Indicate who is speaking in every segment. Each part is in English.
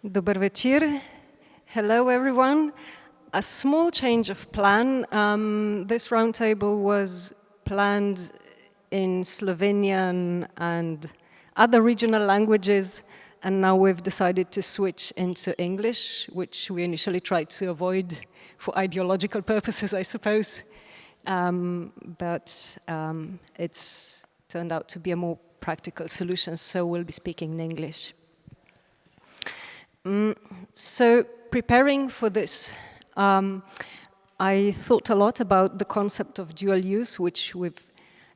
Speaker 1: Dobar večer. Hello, everyone. A small change of plan. This roundtable was planned in Slovenian and other regional languages, and now we've decided to switch into English, which we initially tried to avoid for ideological purposes, I suppose. But it's turned out to be a more practical solution, so we'll be speaking in English. So preparing for this, I thought a lot about the concept of dual use, which we've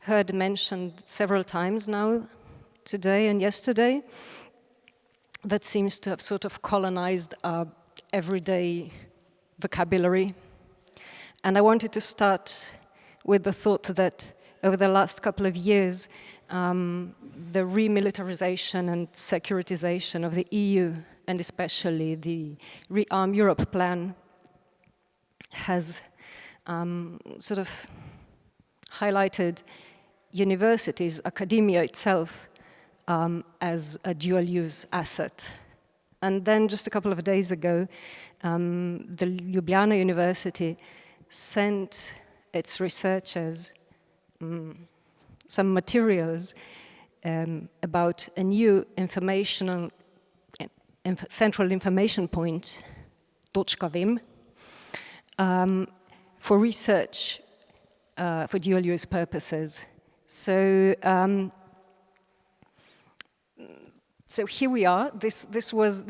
Speaker 1: heard mentioned several times now, today and yesterday, that seems to have sort of colonized our everyday vocabulary. And I wanted to start with the thought that over the last couple of years, the remilitarization and securitization of the EU, and especially the Rearm Europe plan, has sort of highlighted universities, academia itself, as a dual-use asset. And then just a couple of days ago, the Ljubljana University sent its researchers some materials about a new central information point, točka vem, for research for dual-use purposes. So here we are. This was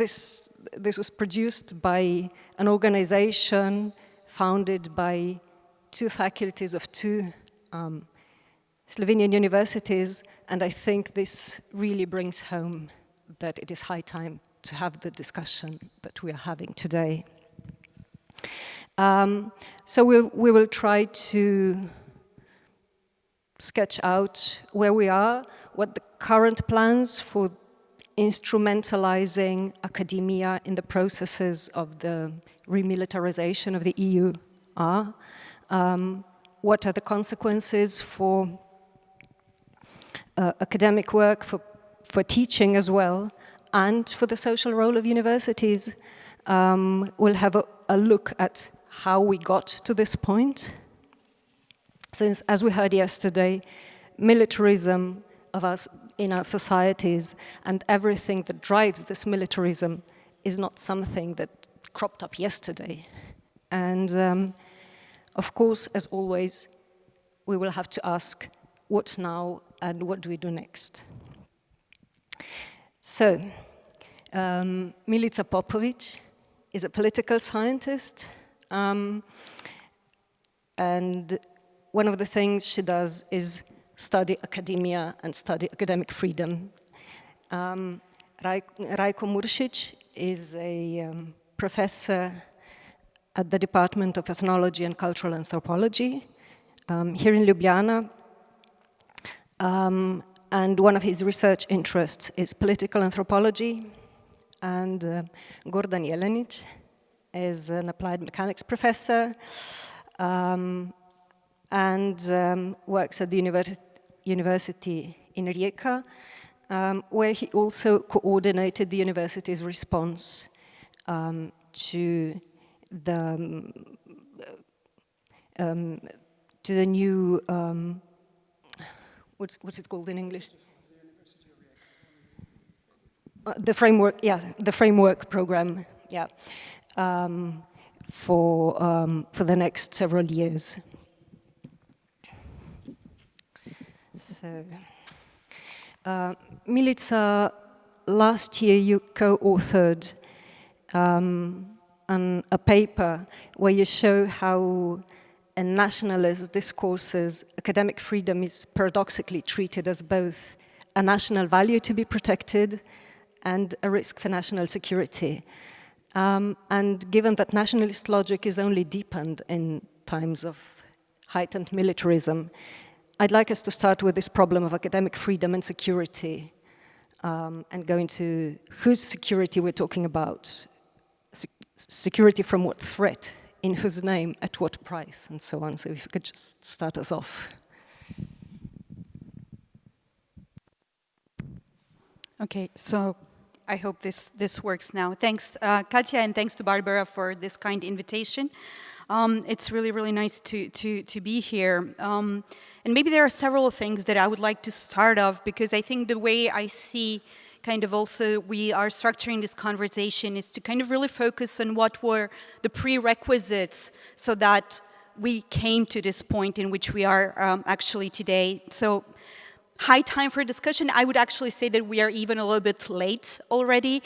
Speaker 1: produced by an organization founded by two faculties of two Slovenian universities, and I think this really brings home that it is high time to have the discussion that we are having today. So we will try to sketch out where we are, what the current plans for instrumentalizing academia in the processes of the remilitarization of the EU are, what are the consequences for academic work, for teaching as well, and for the social role of universities. We'll have a look at how we got to this point. Since, as we heard yesterday, militarism in our societies and everything that drives this militarism is not something that cropped up yesterday. And of course, as always, we will have to ask what now and what do we do next. So, Milica Popović is a political scientist, and one of the things she does is study academia and study academic freedom. Rajko Muršič is a professor at the Department of Ethnology and Cultural Anthropology here in Ljubljana. And one of his research interests is political anthropology. And Gordan Jelenić is an applied mechanics professor and works at the university in Rajko, where he also coordinated the university's response to the new what's it called in English? The framework, the framework program, for the next several years. So, Milica, last year you co-authored a paper where you show how in nationalist discourses, academic freedom is paradoxically treated as both a national value to be protected and a risk for national security. And given that nationalist logic is only deepened in times of heightened militarism, I'd like us to start with this problem of academic freedom and security, and go into whose security we're talking about. Security from what threat, in whose name, at what price, and so on. So if you could just start us off.
Speaker 2: Okay, so I hope this works now. Thanks, Katja, and thanks to Barbara for this kind invitation. It's really, really nice to be here. And maybe there are several things that I would like to start off, because I think the way I see kind of also we are structuring this conversation is to kind of really focus on what were the prerequisites so that we came to this point in which we are actually today. So high time for discussion. I would actually say that we are even a little bit late already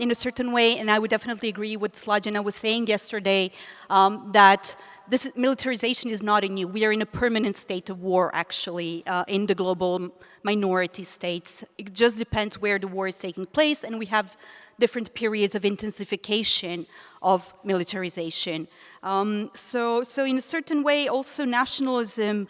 Speaker 2: in a certain way, and I would definitely agree with Slađana was saying yesterday that this militarization is not a new. We are in a permanent state of war, actually, in the global minority states. It just depends where the war is taking place, and we have different periods of intensification of militarization. So in a certain way, also nationalism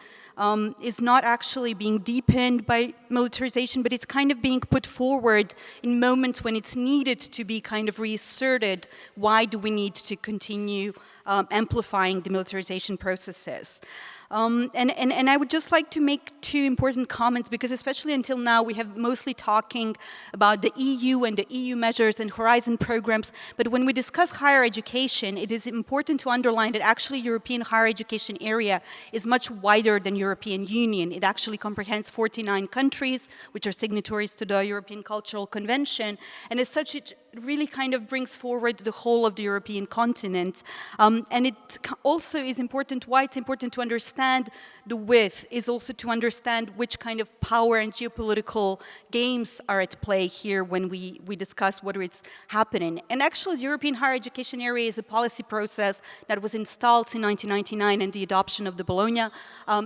Speaker 2: is not actually being deepened by militarization, but it's kind of being put forward in moments when it's needed to be kind of reasserted. Why do we need to continue amplifying the militarization processes? And I would just like to make two important comments, because especially until now we have mostly talking about the EU and the EU measures and Horizon programs, but when we discuss higher education, it is important to underline that actually European higher education area is much wider than European Union. It actually comprehends 49 countries, which are signatories to the European Cultural Convention, and as such it really kind of brings forward the whole of the European continent. And it also is important, why it's important to understand the width is also to understand which kind of power and geopolitical games are at play here when we discuss what is happening. And actually, the European higher education area is a policy process that was installed in 1999 and the adoption of the Bologna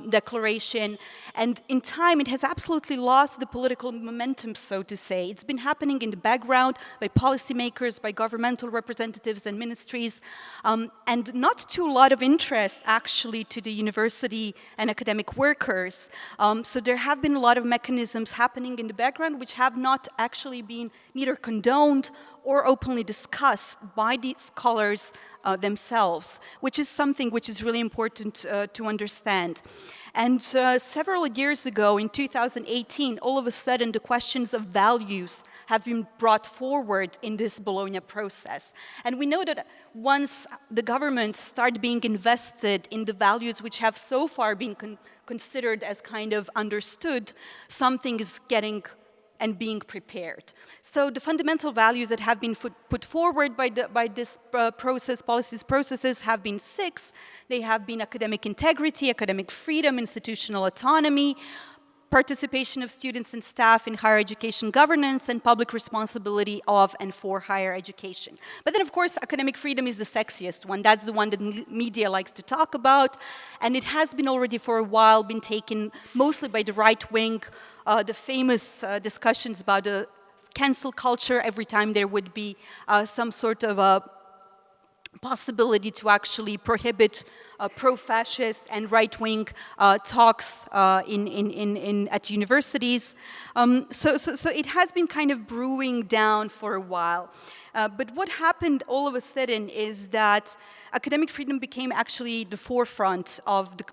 Speaker 2: Declaration. And in time, it has absolutely lost the political momentum, so to say. It's been happening in the background by policymakers, by governmental representatives and ministries, and not to a lot of interest, actually, to the university and academic workers. So there have been a lot of mechanisms happening in the background which have not actually been neither condoned or openly discussed by the scholars themselves, which is something which is really important to understand. And several years ago, in 2018, all of a sudden the questions of values have been brought forward in this Bologna process. And we know that once the governments start being invested in the values which have so far been considered as kind of understood, something is getting and being prepared. So the fundamental values that have been put forward by this policies processes have been 6. They have been academic integrity, academic freedom, institutional autonomy, participation of students and staff in higher education governance, and public responsibility of and for higher education. But then, of course, academic freedom is the sexiest one. That's the one that media likes to talk about, and it has been already for a while been taken mostly by the right wing. The famous discussions about the cancel culture every time there would be some sort of a possibility to actually prohibit pro-fascist and right-wing talks at universities. So it has been kind of brewing down for a while. But what happened all of a sudden is that academic freedom became actually the forefront of the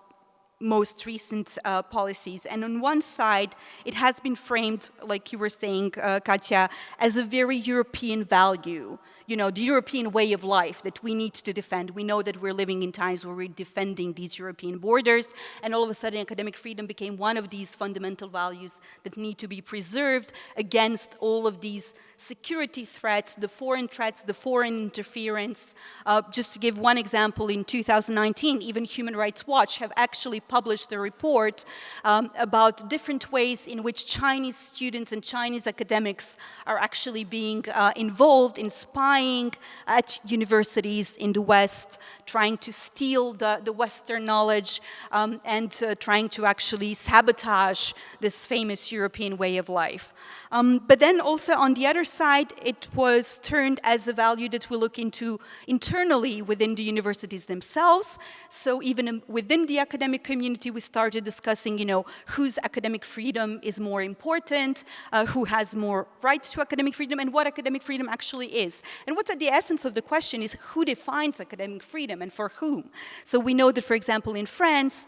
Speaker 2: most recent policies. And on one side, it has been framed, like you were saying, Katja, as a very European value. You know, the European way of life that we need to defend. We know that we're living in times where we're defending these European borders, and all of a sudden academic freedom became one of these fundamental values that need to be preserved against all of these security threats, the foreign interference. Just to give one example, in 2019, even Human Rights Watch have actually published a report about different ways in which Chinese students and Chinese academics are actually being involved in spying at universities in the West, trying to steal the Western knowledge and trying to actually sabotage this famous European way of life. But then also on the other side, it was turned as a value that we look into internally within the universities themselves. So even within the academic community, we started discussing, you know, whose academic freedom is more important, who has more rights to academic freedom, and what academic freedom actually is. And what's at the essence of the question is who defines academic freedom and for whom? So we know that, for example, in France,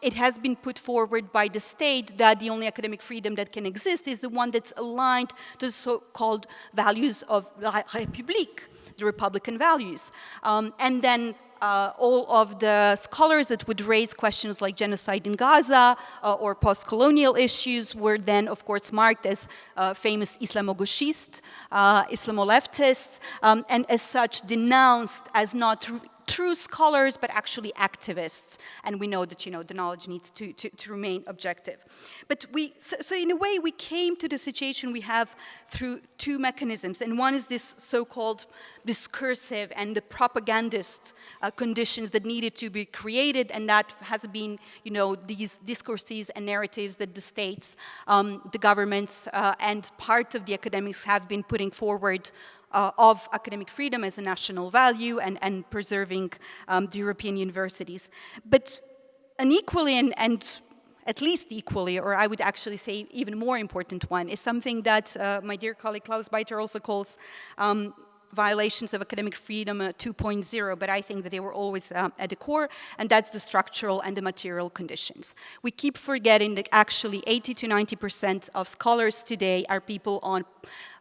Speaker 2: it has been put forward by the state that the only academic freedom that can exist is the one that's aligned to the so-called values of la République, the Republican values. And then all of the scholars that would raise questions like genocide in Gaza or post-colonial issues were then, of course, marked as famous Islamo-gauchistes, Islamo-leftists, and as such denounced as not true scholars, but actually activists. And we know that, the knowledge needs to remain objective. But so in a way, we came to the situation we have through two mechanisms. And one is this so-called discursive and the propagandist conditions that needed to be created. And that has been, these discourses and narratives that the states, the governments, and part of the academics have been putting forward of academic freedom as a national value and preserving the European universities. But unequally and at least equally, or I would actually say even more important one, is something that my dear colleague Klaus Beiter also calls violations of academic freedom 2.0, but I think that they were always at the core, and that's the structural and the material conditions. We keep forgetting that actually 80 to 90% of scholars today are people on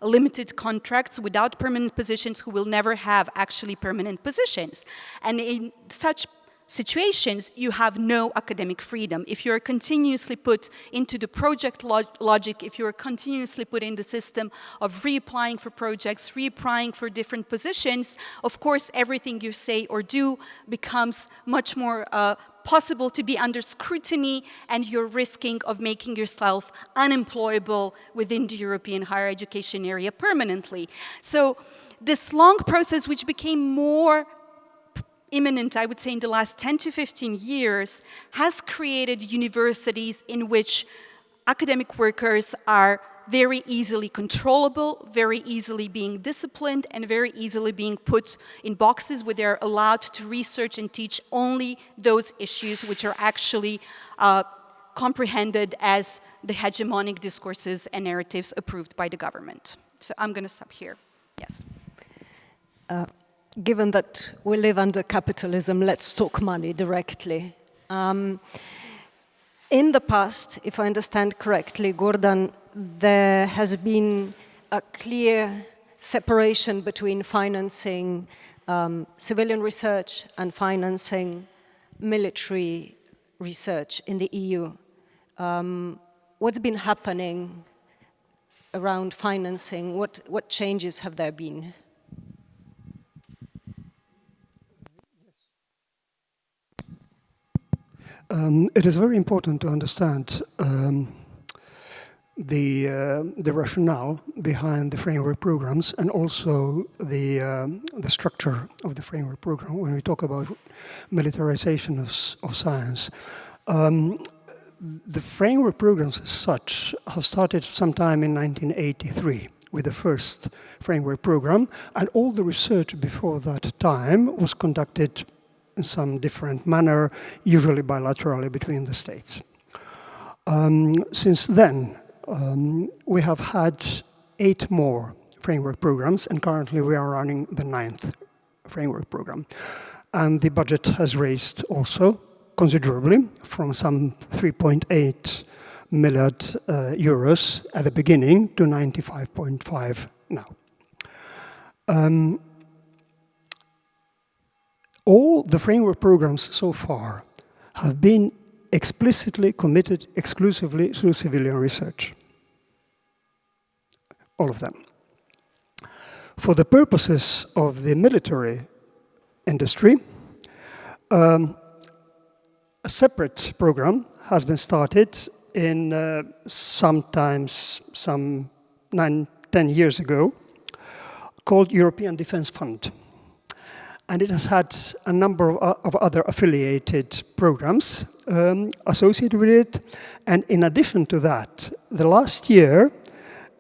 Speaker 2: limited contracts without permanent positions who will never have actually permanent positions. And in such situations, you have no academic freedom. If you're continuously put into the project logic, if you're continuously put in the system of reapplying for projects, reapplying for different positions, of course, everything you say or do becomes much more possible to be under scrutiny, and you're risking of making yourself unemployable within the European higher education area permanently. So this long process, which became more imminent, I would say, in the last 10 to 15 years, has created universities in which academic workers are very easily controllable, very easily being disciplined, and very easily being put in boxes where they're allowed to research and teach only those issues which are actually comprehended as the hegemonic discourses and narratives approved by the government. So I'm going to stop here. Yes.
Speaker 1: Given that we live under capitalism, let's talk money directly. In the past, if I understand correctly, Gordan, there has been a clear separation between financing civilian research and financing military research in the EU. What's been happening around financing? What changes have there been?
Speaker 3: It is very important to understand the rationale behind the framework programs and also the structure of the framework program when we talk about militarization of science. The framework programs as such have started sometime in 1983 with the first framework program, and all the research before that time was conducted in some different manner, usually bilaterally between the states. Since then, we have had 8 more framework programs, and currently we are running the 9th framework program. And the budget has raised also considerably from some 3.8 million euros at the beginning to 95.5 now. All the framework programs so far have been explicitly committed exclusively to civilian research. All of them. For the purposes of the military industry, a separate program has been started in sometimes some 9-10 years ago, called European Defence Fund. And it has had a number of other affiliated programs associated with it. And in addition to that, the last year,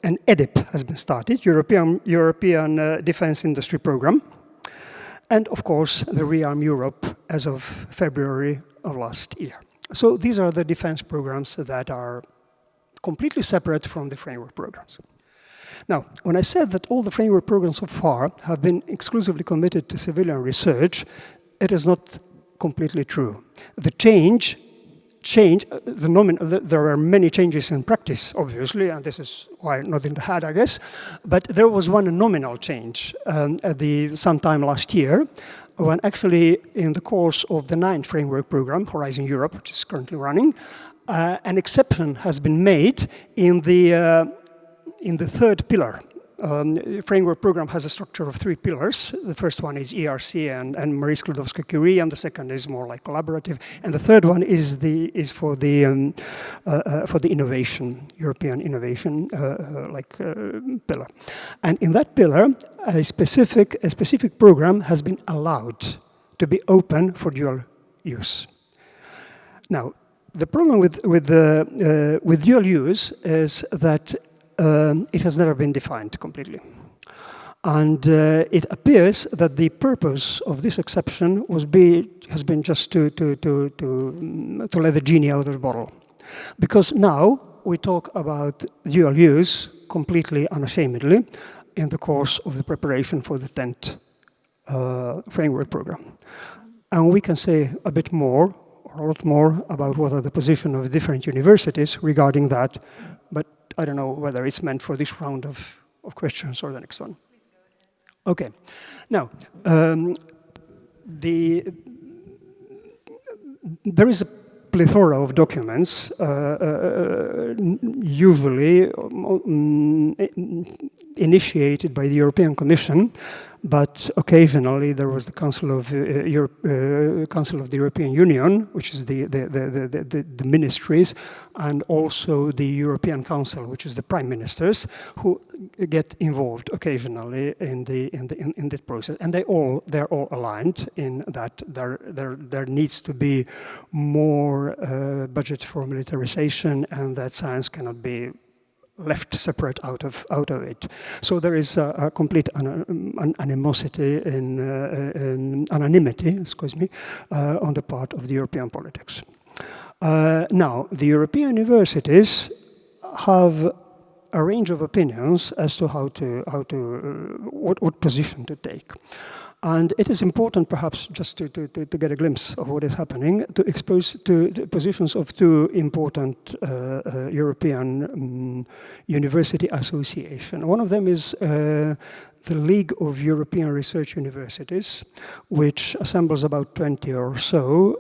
Speaker 3: an EDIP has been started, European Defence Industry Program. And of course, the ReArm Europe as of February of last year. So these are the defense programs that are completely separate from the framework programs. Now, when I said that all the framework programs so far have been exclusively committed to civilian research, it is not completely true. The there are many changes in practice, obviously, and this is why not in the head, I guess, but there was one nominal change sometime last year, when actually in the course of the 9th framework program, Horizon Europe, which is currently running, an exception has been made in the 3rd pillar. The framework program has a structure of 3 pillars. The first one is ERC and Marie Skłodowska-Curie, and the second is more like collaborative, and the third one is for the innovation, European innovation pillar. And in that pillar, a specific program has been allowed to be open for dual use. Now, the problem with dual use is that it has never been defined completely. And it appears that the purpose of this exception has been just to let the genie out of the bottle. Because now we talk about dual use completely unashamedly in the course of the preparation for the 10th framework program. And we can say a bit more, or a lot more, about what are the position of different universities regarding that, but I don't know whether it's meant for this round of questions or the next one. Okay. Now, there is a plethora of documents, usually initiated by the European Commission, but occasionally there was the Council of the European Union, which is the ministries, and also the European Council, which is the prime ministers, who get involved occasionally in the process, and they're all aligned in that there needs to be more budget for militarization, and that science cannot be left separate out of it. So there is a complete animosity anonymity, excuse me, on the part of the European politics. Now, the European universities have a range of opinions as to what position to take. And it is important, perhaps, just to get a glimpse of what is happening, to expose to the positions of 2 important European university associations. One of them is the League of European Research Universities, which assembles about 20 or so,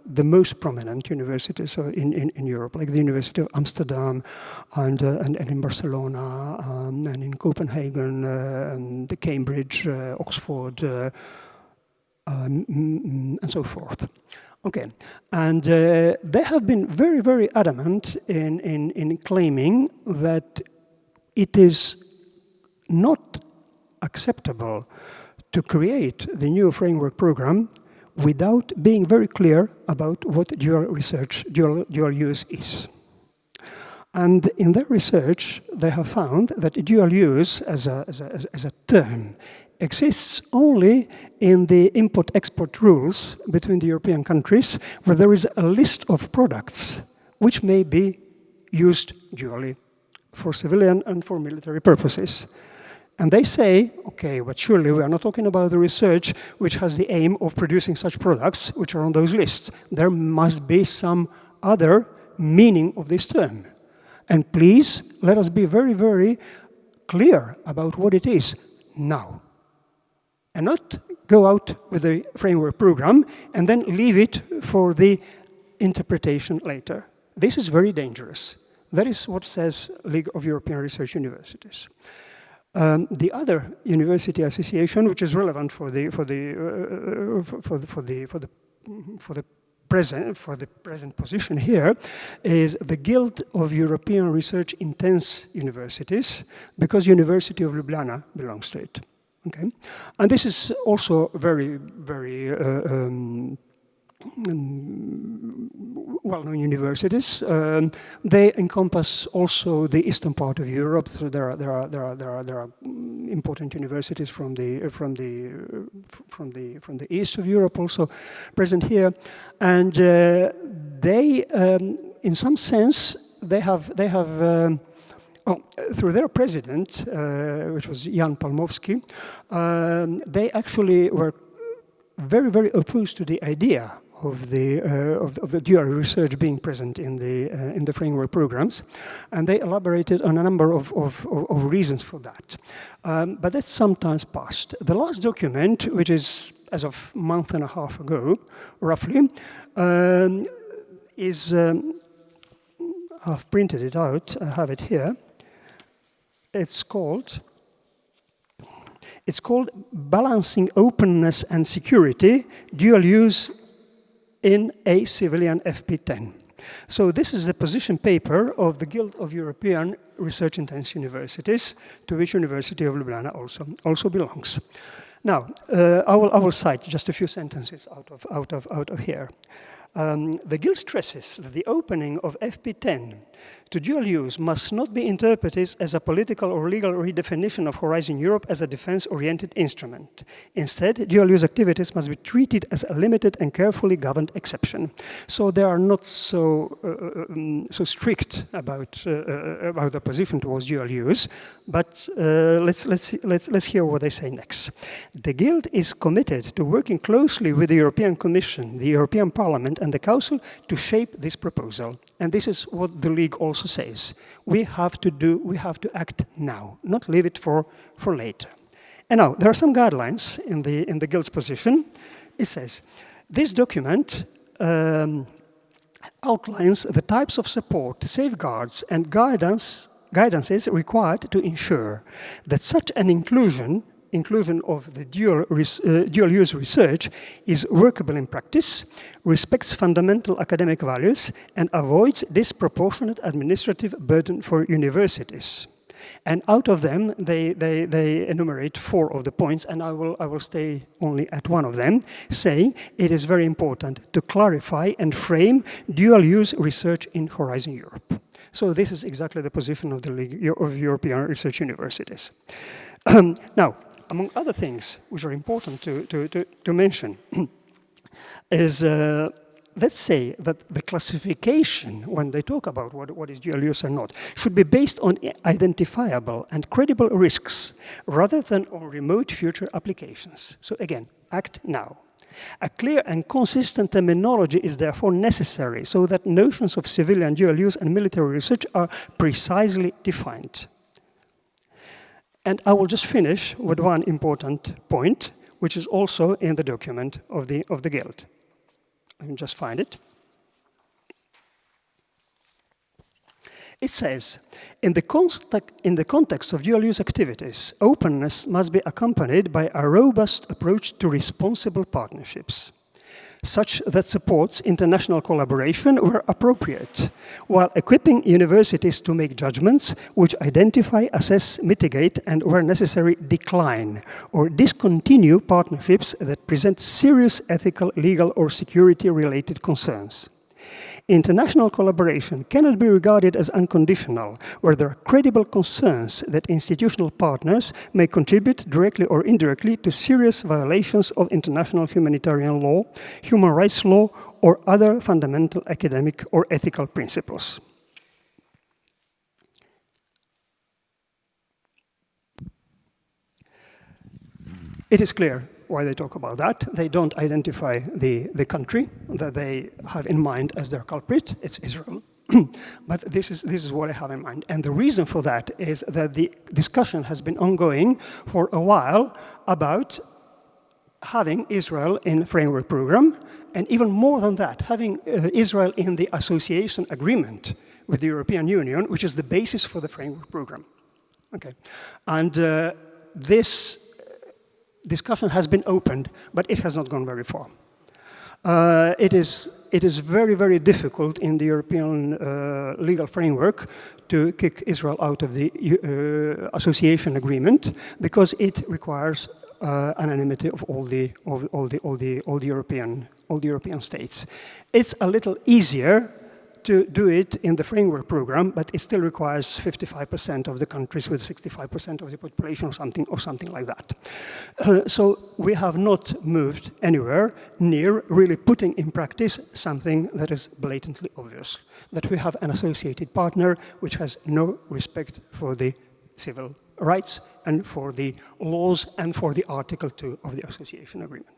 Speaker 3: the most prominent universities in Europe, like the University of Amsterdam and in Barcelona and in Copenhagen, and the Cambridge, Oxford, and so forth. Okay, and they have been very, very adamant in claiming that it is not acceptable to create the new framework program without being very clear about what dual use is. And in their research, they have found that dual use as a term exists only in the import-export rules between the European countries, where there is a list of products which may be used dually for civilian and for military purposes. And they say, okay, but surely we are not talking about the research which has the aim of producing such products which are on those lists. There must be some other meaning of this term. And please, let us be very, very clear about what it is now. And not go out with a framework program and then leave it for the interpretation later. This is very dangerous. That is what says League of European Research Universities. The other university association, which is relevant for the present position here, is the Guild of European Research Intense Universities, because University of Ljubljana belongs to it. Okay, and this is also very, very well-known universities. They encompass also the eastern part of Europe. So there are important universities from the east of Europe also present here, and they, in some sense, they have through their president, which was Jan Palmovsky, they actually were very, very opposed to the idea of the dual research being present in the framework programs, and they elaborated on a number of reasons for that. But that's sometimes past. The last document, which is as of a month and a half ago, roughly, is I've printed it out. I have it here. It's called Balancing Openness and Security, Dual Use in a Civilian FP10. So this is the position paper of the Guild of European Research Intense Universities, to which University of Ljubljana also belongs. Now, I will cite just a few sentences out of here. The Guild stresses that the opening of FP10 to dual use must not be interpreted as a political or legal redefinition of Horizon Europe as a defense-oriented instrument. Instead, dual-use activities must be treated as a limited and carefully governed exception. So they are not so strict about the position towards dual use, but let's hear what they say next. The Guild is committed to working closely with the European Commission, the European Parliament, and the Council to shape this proposal. And this is what the League also says. We have to act now, not leave it for later. And now, there are some guidelines in the Guild's position. It says, this document outlines the types of support, safeguards, and guidances required to ensure that such an inclusion of the dual-use research is workable in practice, respects fundamental academic values, and avoids disproportionate administrative burden for universities. And out of them, they enumerate 4 of the points, and I will stay only at one of them, saying it is very important to clarify and frame dual-use research in Horizon Europe. So this is exactly the position of the League of European Research Universities. Now, among other things which are important to mention is, let's say that the classification, when they talk about what is dual use or not, should be based on identifiable and credible risks rather than on remote future applications. So again, act now. A clear and consistent terminology is therefore necessary so that notions of civilian dual use and military research are precisely defined. And I will just finish with one important point, which is also in the document of the Guild. Let me just find it. It says, in the context of dual-use activities, openness must be accompanied by a robust approach to responsible partnerships, such that supports international collaboration where appropriate, while equipping universities to make judgments which identify, assess, mitigate, and where necessary, decline or discontinue partnerships that present serious ethical, legal, or security-related concerns. International collaboration cannot be regarded as unconditional, where there are credible concerns that institutional partners may contribute directly or indirectly to serious violations of international humanitarian law, human rights law, or other fundamental academic or ethical principles. It is clear why they talk about that. They don't identify the country that they have in mind as their culprit. It's Israel. But this is what I have in mind. And the reason for that is that the discussion has been ongoing for a while about having Israel in the framework program, and even more than that, having Israel in the association agreement with the European Union, which is the basis for the framework program. Okay. And this discussion has been opened, but it has not gone very far. It is very, very difficult in the European legal framework to kick Israel out of the association agreement because it requires anonymity of all the European states. It's a little easier to do it in the framework program, but it still requires 55% of the countries with 65% of the population or something like that. So we have not moved anywhere near really putting in practice something that is blatantly obvious, that we have an associated partner which has no respect for the civil rights and for the laws and for the Article 2 of the Association Agreement.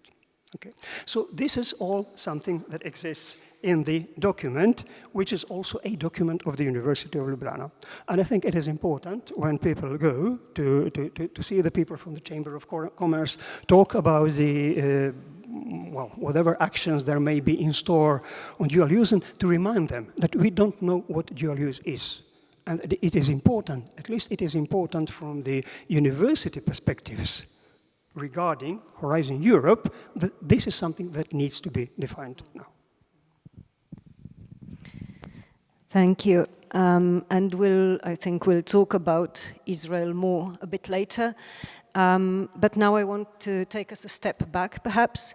Speaker 3: Okay. So this is all something that exists in the document, which is also a document of the University of Ljubljana. And I think it is important when people go to see the people from the Chamber of Commerce talk about the well, whatever actions there may be in store on dual use, and to remind them that we don't know what dual use is. And it is important, at least it is important from the university perspectives regarding Horizon Europe, that this is something that needs to be defined now.
Speaker 1: Thank you. And I think we'll talk about Israel more a bit later. But now I want to take us a step back, perhaps.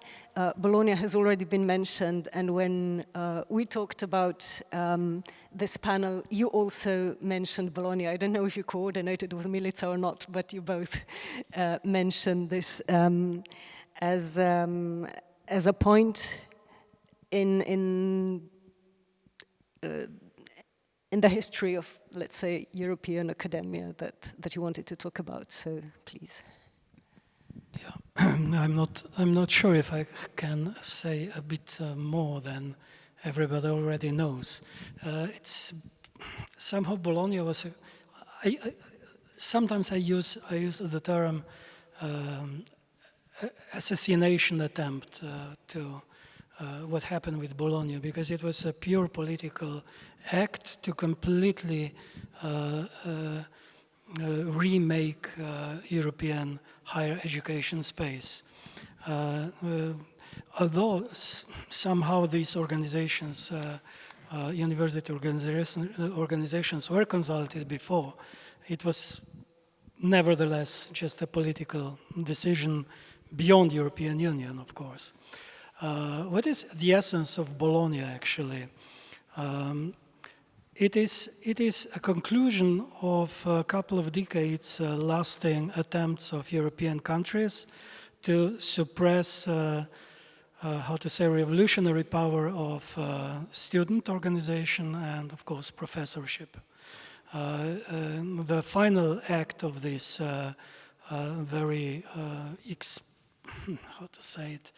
Speaker 1: Bologna has already been mentioned, and when we talked about this panel, you also mentioned Bologna. I don't know if you coordinated with Milica or not, but you both mentioned this as a point in the history of, let's say, European academia that you wanted to talk about. So please.
Speaker 4: Yeah, I'm not sure if I can say a bit more than everybody already knows. It's somehow Bologna was. Sometimes I use the term assassination attempt to what happened with Bologna, because it was a pure political act to completely remake European higher education space. Although somehow these organizations, university organizations were consulted before, it was nevertheless just a political decision beyond European Union, of course. What is the essence of Bologna, actually? It is a conclusion of a couple of decades lasting attempts of European countries to suppress, how to say, revolutionary power of student organization and, of course, professorship. The final act of this very, how to say it,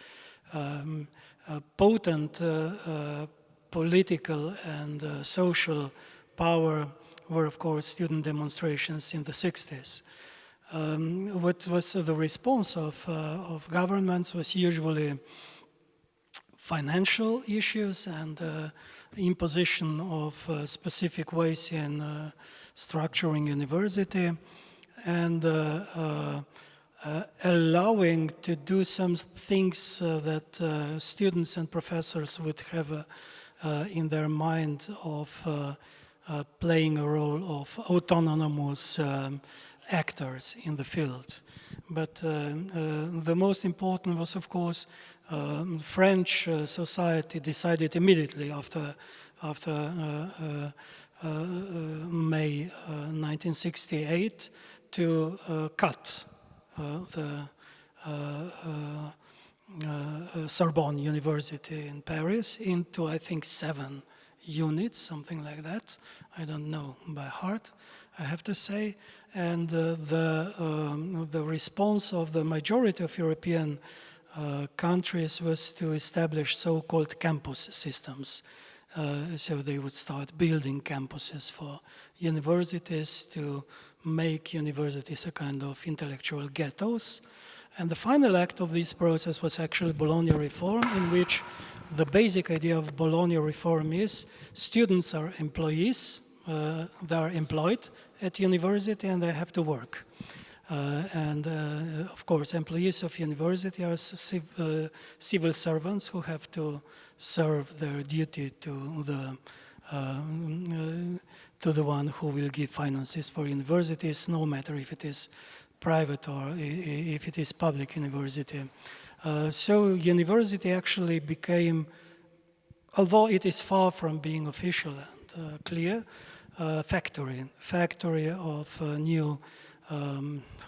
Speaker 4: potent political and social power were, of course, student demonstrations in the 60s. What was the response of governments was usually financial issues and imposition of specific ways in structuring university, and allowing to do some things that students and professors would have in their mind of playing a role of autonomous actors in the field. But the most important was, of course, French society decided immediately after May 1968 to cut the Sorbonne University in Paris into, I think, 7 units, something like that. I don't know by heart, I have to say. And the response of the majority of European countries was to establish so-called campus systems. So they would start building campuses for universities to make universities a kind of intellectual ghettos. And the final act of this process was actually Bologna reform, in which the basic idea of Bologna reform is students are employees, they are employed at university and they have to work. Of course, employees of university are civil servants who have to serve their duty to the one who will give finances for universities, no matter if it is private or if it is public university. So university actually became although it is far from being official and clear, factory of new,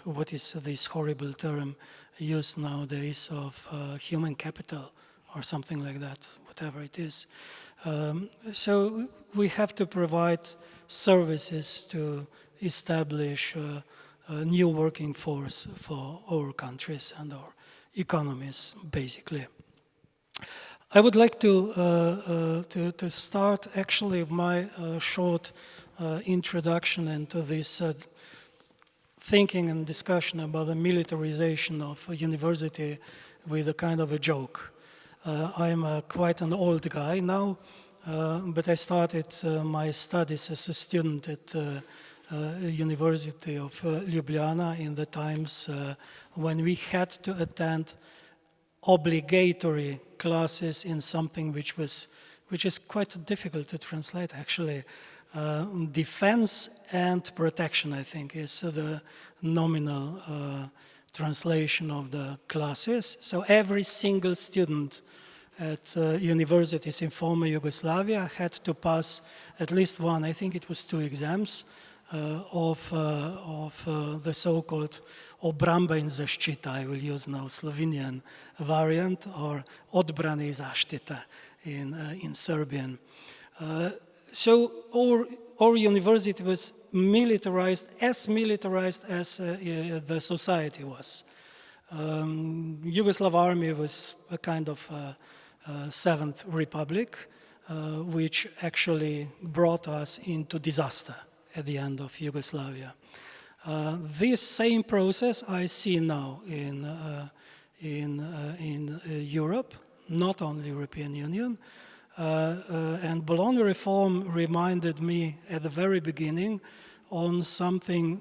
Speaker 4: what is this horrible term used nowadays, of human capital or something like that, whatever it is. So we have to provide services to establish a new working force for our countries and our economies, basically. I would like to start actually my short introduction into this thinking and discussion about the militarization of a university with a kind of a joke. I'm quite an old guy now, but I started my studies as a student at University of Ljubljana in the times when we had to attend obligatory classes in something which is quite difficult to translate actually. Defense and protection, I think, is the nominal translation of the classes. So every single student at universities in former Yugoslavia had to pass at least one, I think it was 2 exams of the so-called obramba in zaštita, I will use now Slovenian variant, or odbrana i zaštita in Serbian. So our university was militarized as the society was. Yugoslav army was a kind of Seventh Republic, which actually brought us into disaster at the end of Yugoslavia. This same process I see now in Europe, not only European Union. And Bologna reform reminded me at the very beginning on something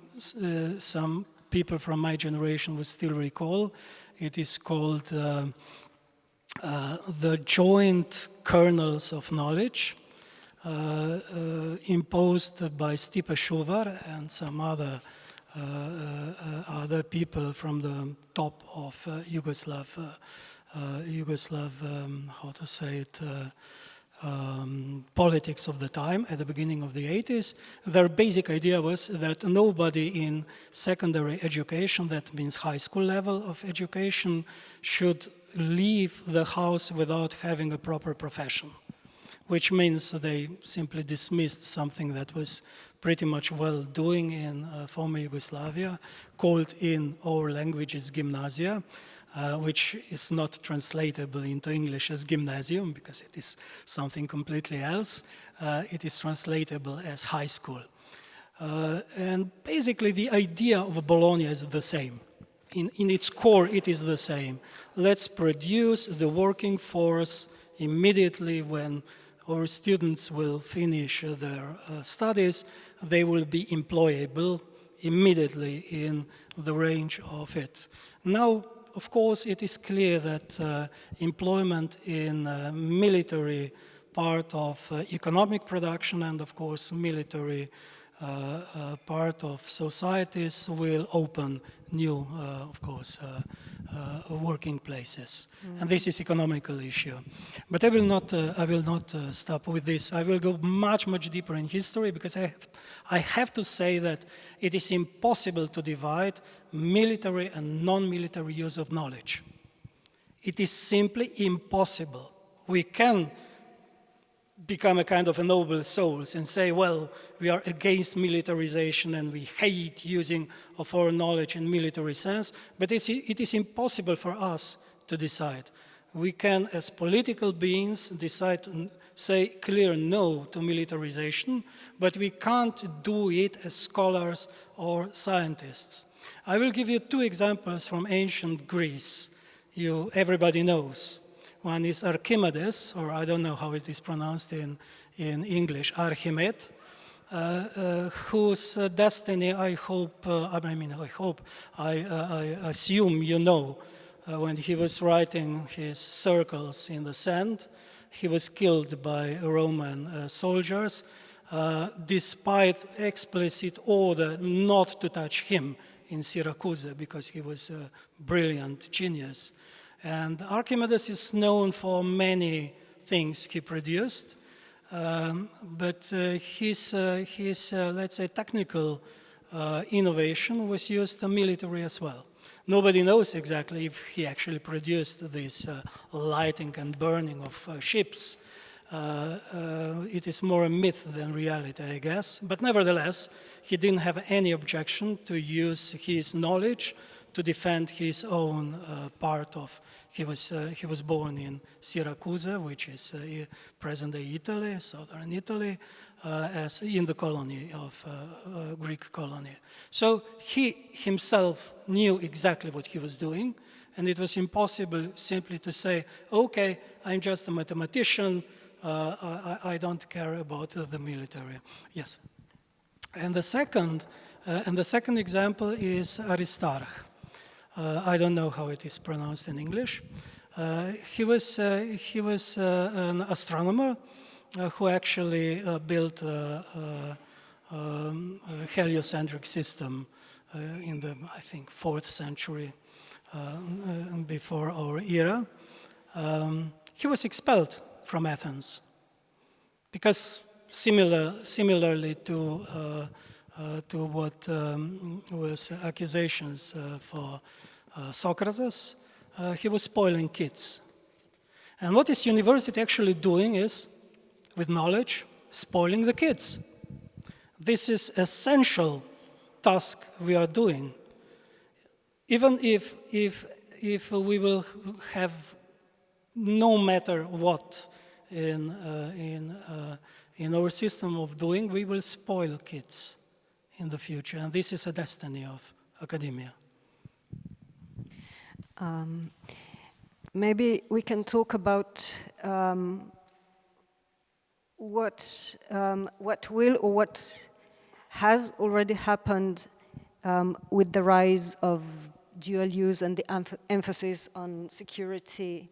Speaker 4: some people from my generation will still recall. It is called the joint kernels of knowledge, imposed by Stipe Šuvar and some other people from the top of Yugoslav, how to say it, politics of the time at the beginning of the 80s. Their basic idea was that nobody in secondary education, that means high school level of education, should leave the house without having a proper profession, which means they simply dismissed something that was pretty much well doing in former Yugoslavia, called in our languages gimnasia, which is not translatable into English as gymnasium because it is something completely else. It is translatable as high school. And basically the idea of Bologna is the same. In its core, it is the same. Let's produce the working force immediately when our students will finish their studies. They will be employable immediately in the range of it. Now, of course, it is clear that employment in military part of economic production and, of course, military part of societies will open new, of course, working places. And this is economical issue. But I will not stop with this. I will go much, much deeper in history because I have to say that it is impossible to divide military and non-military use of knowledge. It is simply impossible. We can become a kind of a noble souls and say, well, we are against militarization and we hate using of our knowledge in military sense, but it is impossible for us to decide. We can, as political beings, decide to say clear no to militarization, but we can't do it as scholars or scientists. I will give you 2 examples from ancient Greece. Everybody knows. One is Archimedes, or I don't know how it is pronounced in English, Archimede, whose destiny I assume you know. When he was writing his circles in the sand, he was killed by Roman soldiers, despite explicit order not to touch him in Syracuse, because he was a brilliant genius. And Archimedes is known for many things he produced, but his let's say, technical innovation was used in military as well. Nobody knows exactly if he actually produced this lighting and burning of ships. It is more a myth than reality, I guess. But nevertheless, he didn't have any objection to use his knowledge to defend his own part of. He was born in Syracuse, which is present-day Italy, southern Italy, as in the colony of Greek colony. So he himself knew exactly what he was doing, and it was impossible simply to say, okay, I'm just a mathematician, I don't care about the military. Yes. And the second example is Aristarch. I don't know how it is pronounced in English. He was an astronomer who actually built a heliocentric system in the, I think, 4th century before our era. He was expelled from Athens because similarly to what was accusations for Socrates, he was spoiling kids. And what this university actually doing is, with knowledge, spoiling the kids. This is essential task we are doing. Even if we will have no matter what in our system of doing, we will spoil kids in the future, and this is a destiny of academia.
Speaker 1: Maybe we can talk about what will or what has already happened with the rise of dual use and the emphasis on security.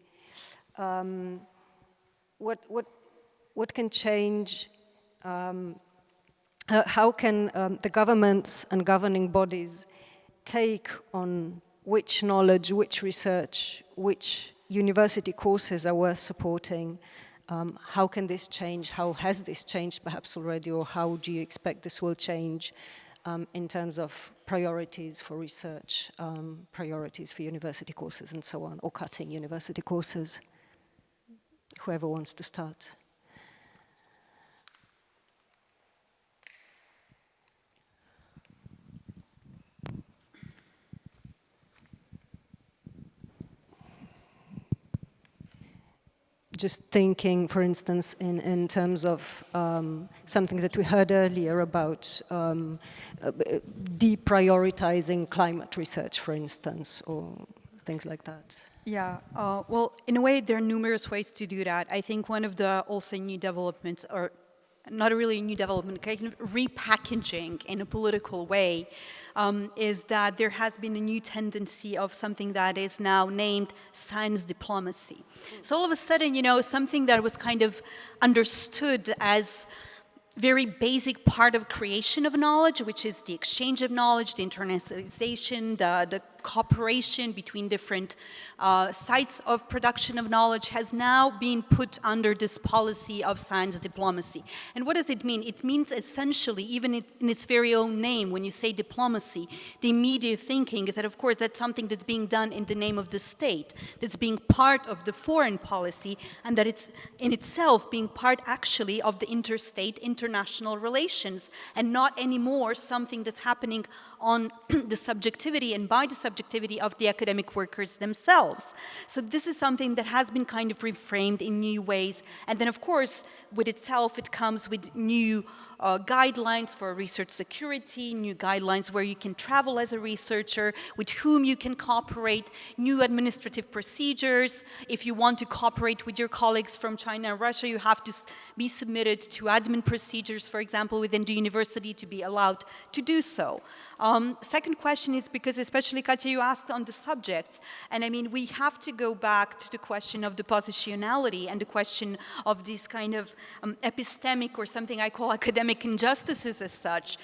Speaker 1: What can change? How can the governments and governing bodies take on which knowledge, which research, which university courses are worth supporting? How can this change? How has this changed perhaps already, or how do you expect this will change in terms of priorities for research, priorities for university courses and so on, or cutting university courses? Whoever wants to start. Just thinking, for instance, in terms of something that we heard earlier about deprioritizing climate research, for instance, or things like that.
Speaker 2: Yeah, well, in a way, there are numerous ways to do that. I think one of the also new developments, or not really a new development, kind of repackaging in a political way, is that there has been a new tendency of something that is now named science diplomacy. So all of a sudden, you know, something that was kind of understood as very basic part of creation of knowledge, which is the exchange of knowledge, the internationalization, the cooperation between different sites of production of knowledge, has now been put under this policy of science diplomacy. And what does it mean? It means essentially, even in its very own name, when you say diplomacy, the immediate thinking is that, of course, that's something that's being done in the name of the state, that's being part of the foreign policy, and that it's in itself being part actually of the interstate, international relations, and not anymore something that's happening on the subjectivity and by the subjectivity of the academic workers themselves. So this is something that has been kind of reframed in new ways. And then, of course, with itself, it comes with new guidelines for research security, new guidelines where you can travel as a researcher, with whom you can cooperate, new administrative procedures. If you want to cooperate with your colleagues from China and Russia, you have to be submitted to admin procedures, for example, within the university to be allowed to do so. Second question is because, especially Katja, you asked on the subjects, and I mean, we have to go back to the question of the positionality and the question of this kind of epistemic, or something I call academic academic injustices as such.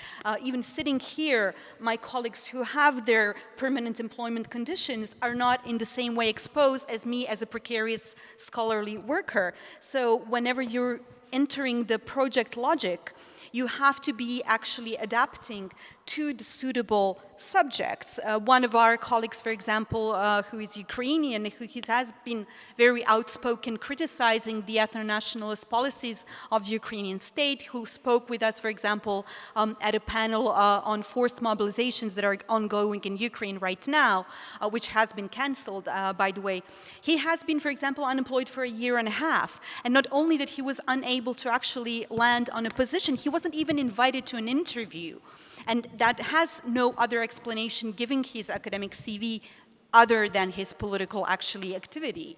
Speaker 2: Even sitting here, my colleagues who have their permanent employment conditions are not in the same way exposed as me as a precarious scholarly worker. So whenever you're entering the project logic, you have to be actually adapting to the suitable subjects. One of our colleagues, for example, who is Ukrainian, who has been very outspoken criticizing the ethno-nationalist policies of the Ukrainian state, who spoke with us, for example, at a panel on forced mobilizations that are ongoing in Ukraine right now, which has been canceled, by the way. He has been, for example, unemployed for a year and a half. And not only that he was unable to actually land on a position, he wasn't even invited to an interview. And that has no other explanation given his academic CV other than his political activity.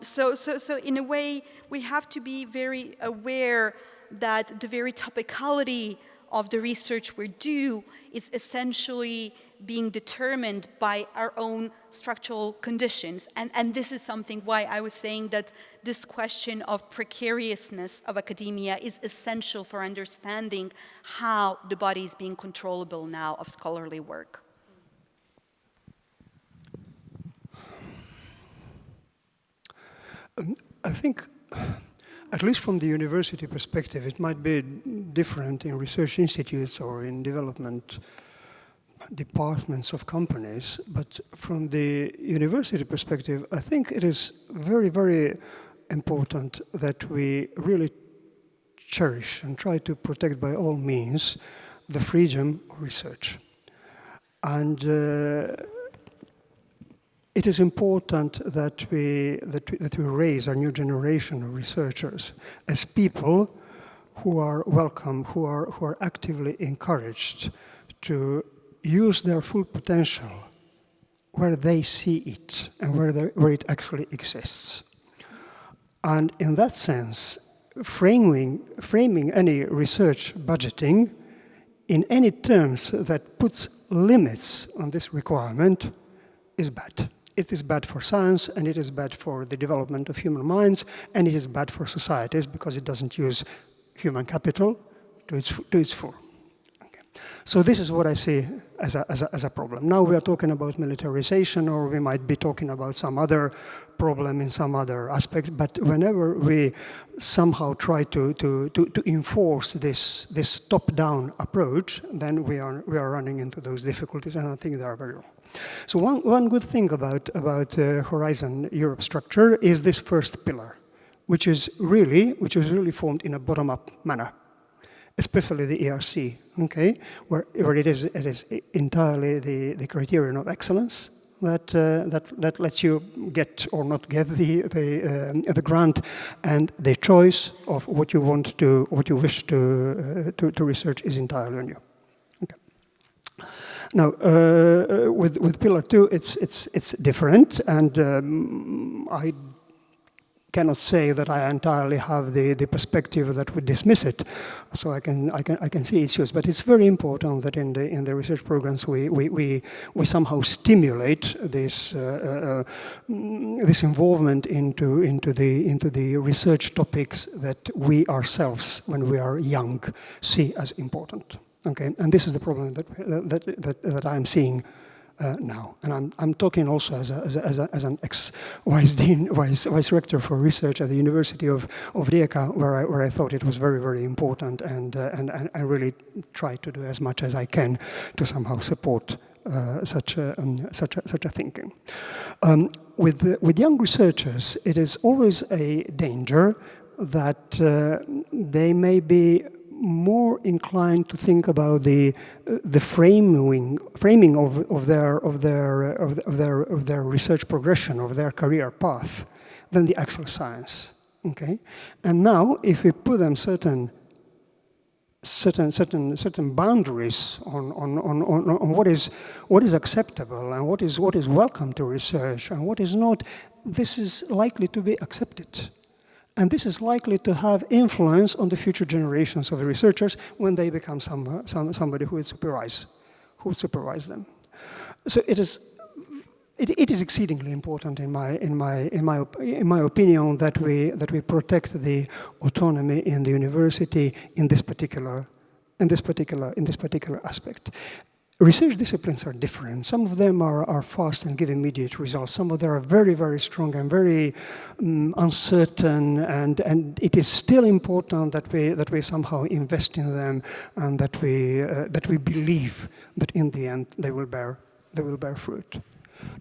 Speaker 2: So in a way, we have to be very aware that the very topicality of the research we do is essentially being determined by our own structural conditions. And this is something why I was saying that this question of precariousness of academia is essential for understanding how the body is being controllable now of scholarly work.
Speaker 3: I think, at least from the university perspective, it might be different in research institutes or in development departments of companies, but from the university perspective, I think it is very, very important that we really cherish and try to protect by all means the freedom of research. And it is important that we raise our new generation of researchers as people who are welcome, who are actively encouraged to use their full potential where they see it and where it actually exists. And in that sense, framing any research budgeting in any terms that puts limits on this requirement is bad. It is bad for science, and it is bad for the development of human minds, and it is bad for societies because it doesn't use human capital to its full. So this is what I see as a problem. Now we are talking about militarization, or we might be talking about some other problem in some other aspects, but whenever we somehow try to enforce this top-down approach, then we are running into those difficulties, and I think they are very wrong. So one good thing about Horizon Europe structure is this first pillar, which is really formed in a bottom-up manner, especially the ERC, okay, where it is entirely the criterion of excellence that lets you get or not get the grant, and the choice of what you wish to research is entirely on you. Okay. Now, with Pillar 2, it's different, and I cannot say that I entirely have the perspective that would dismiss it, so I can see its use. But it's very important that in the research programs we somehow stimulate this involvement into the research topics that we ourselves, when we are young, see as important. Okay, and this is the problem that I'm seeing now, and I'm talking also as an ex-vice dean, vice rector for research at the University of Rijeka, where I thought it was very, very important, and I really try to do as much as I can to somehow support such a thinking. With young researchers, it is always a danger that they may be more inclined to think about the framing of their research progression, of their career path, than the actual science. Okay, and now if we put them certain boundaries on what is acceptable and what is welcome to research and what is not, this is likely to be accepted. And this is likely to have influence on the future generations of the researchers when they become somebody who would supervise them. So it it is exceedingly important in my opinion that we protect the autonomy in the university in this particular aspect. Research disciplines are different. Some of them are fast and give immediate results. Some of them are very, very strong and very uncertain, and it is still important that we somehow invest in them and that we believe that in the end they will bear fruit.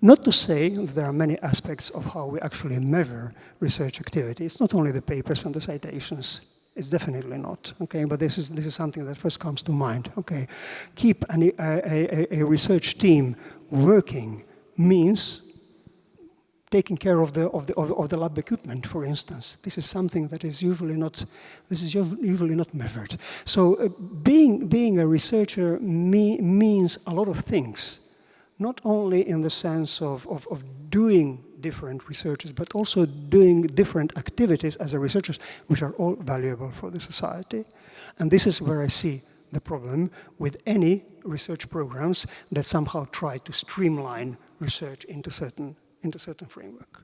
Speaker 3: Not to say that there are many aspects of how we actually measure research activity. It's not only the papers and the citations. It's definitely not, okay? But this is something that first comes to mind, okay? Keep a research team working means taking care of the lab equipment, for instance. This is something that is usually not measured. So being a researcher means a lot of things, not only in the sense of doing different researches, but also doing different activities as a researcher, which are all valuable for the society. And this is where I see the problem with any research programs that somehow try to streamline research into certain framework.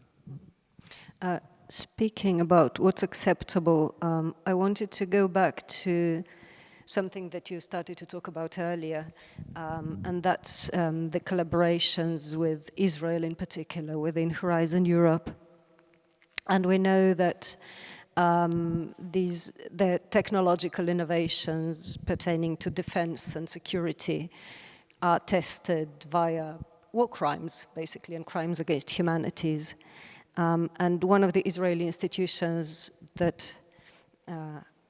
Speaker 1: Speaking about what's acceptable, I wanted to go back to something that you started to talk about earlier, and that's the collaborations with Israel in particular, within Horizon Europe. And we know that the technological innovations pertaining to defense and security are tested via war crimes, basically, and crimes against humanities. And one of the Israeli institutions that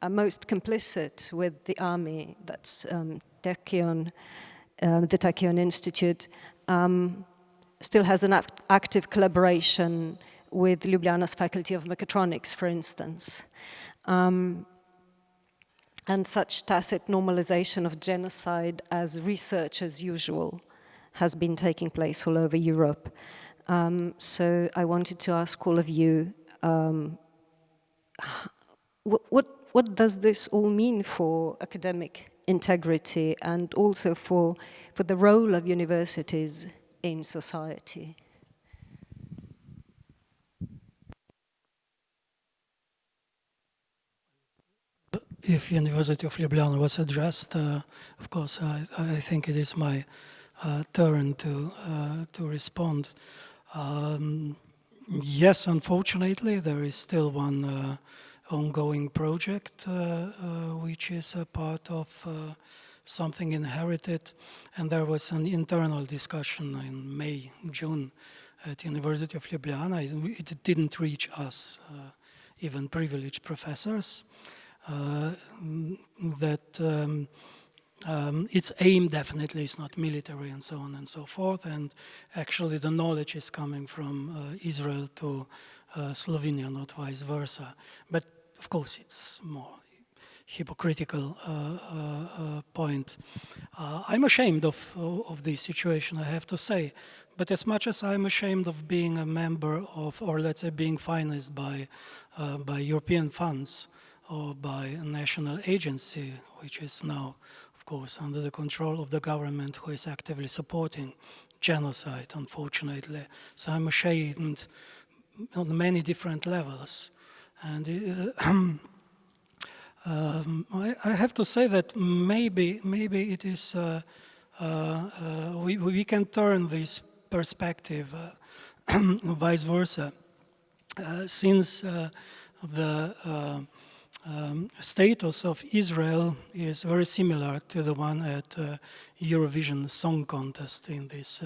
Speaker 1: are most complicit with the army, that's the Tachyon Institute, still has an active collaboration with Ljubljana's Faculty of Mechatronics, for instance. And such tacit normalization of genocide as research as usual has been taking place all over Europe. So I wanted to ask all of you, what does this all mean for academic integrity and also for the role of universities in society?
Speaker 4: If University of Ljubljana was addressed, of course, I think it is my turn to respond. Yes, unfortunately, there is still one ongoing project which is a part of something inherited, and there was an internal discussion in May, June at University of Ljubljana. It didn't reach us, even privileged professors, that its aim definitely is not military and so on and so forth, and actually the knowledge is coming from Israel to Slovenia, not vice versa. But of course it's more hypocritical point. I'm ashamed of this situation, I have to say, but as much as I'm ashamed of being a member of, or let's say being financed by European funds or by a national agency, which is now of course under the control of the government, who is actively supporting genocide, unfortunately. So I'm ashamed on many different levels. And I have to say that maybe it is, we can turn this perspective vice versa, since the status of Israel is very similar to the one at Eurovision Song Contest in these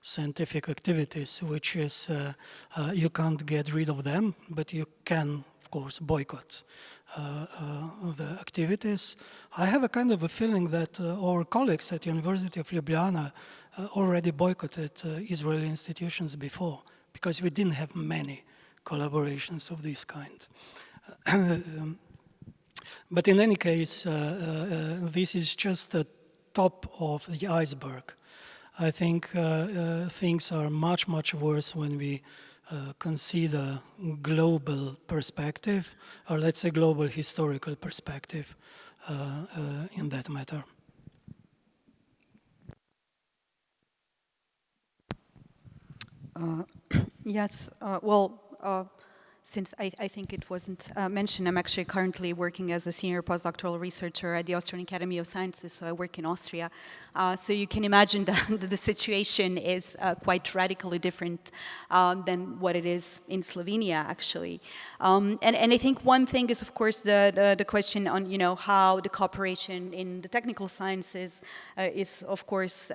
Speaker 4: scientific activities, which is you can't get rid of them, but you can, of course, boycott the activities. I have a kind of a feeling that our colleagues at University of Ljubljana already boycotted Israeli institutions before, because we didn't have many collaborations of this kind. But in any case, this is just the top of the iceberg. I think things are much, much worse when we consider global perspective, or let's say global historical perspective in that matter.
Speaker 2: Yes, since I think it wasn't mentioned, I'm actually currently working as a senior postdoctoral researcher at the Austrian Academy of Sciences, so I work in Austria. So you can imagine that the situation is quite radically different than what it is in Slovenia, actually. And I think one thing is, of course, the question on, how the cooperation in the technical sciences is, of course,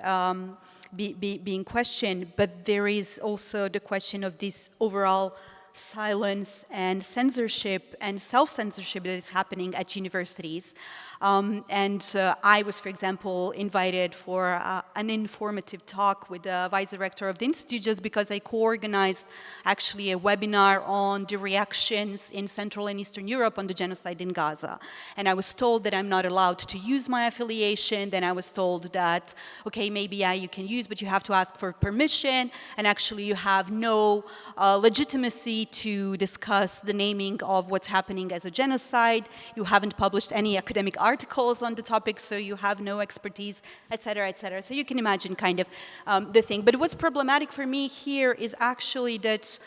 Speaker 2: being questioned, but there is also the question of this overall silence and censorship and self-censorship that is happening at universities. I was, for example, invited for an informative talk with the vice director of the institute just because I co-organized actually a webinar on the reactions in Central and Eastern Europe on the genocide in Gaza. And I was told that I'm not allowed to use my affiliation. Then I was told that, okay, maybe you can use, but you have to ask for permission. And actually you have no legitimacy to discuss the naming of what's happening as a genocide. You haven't published any academic articles on the topic, so you have no expertise, etc., etc. So you can imagine kind of the thing. But what's problematic for me here is actually that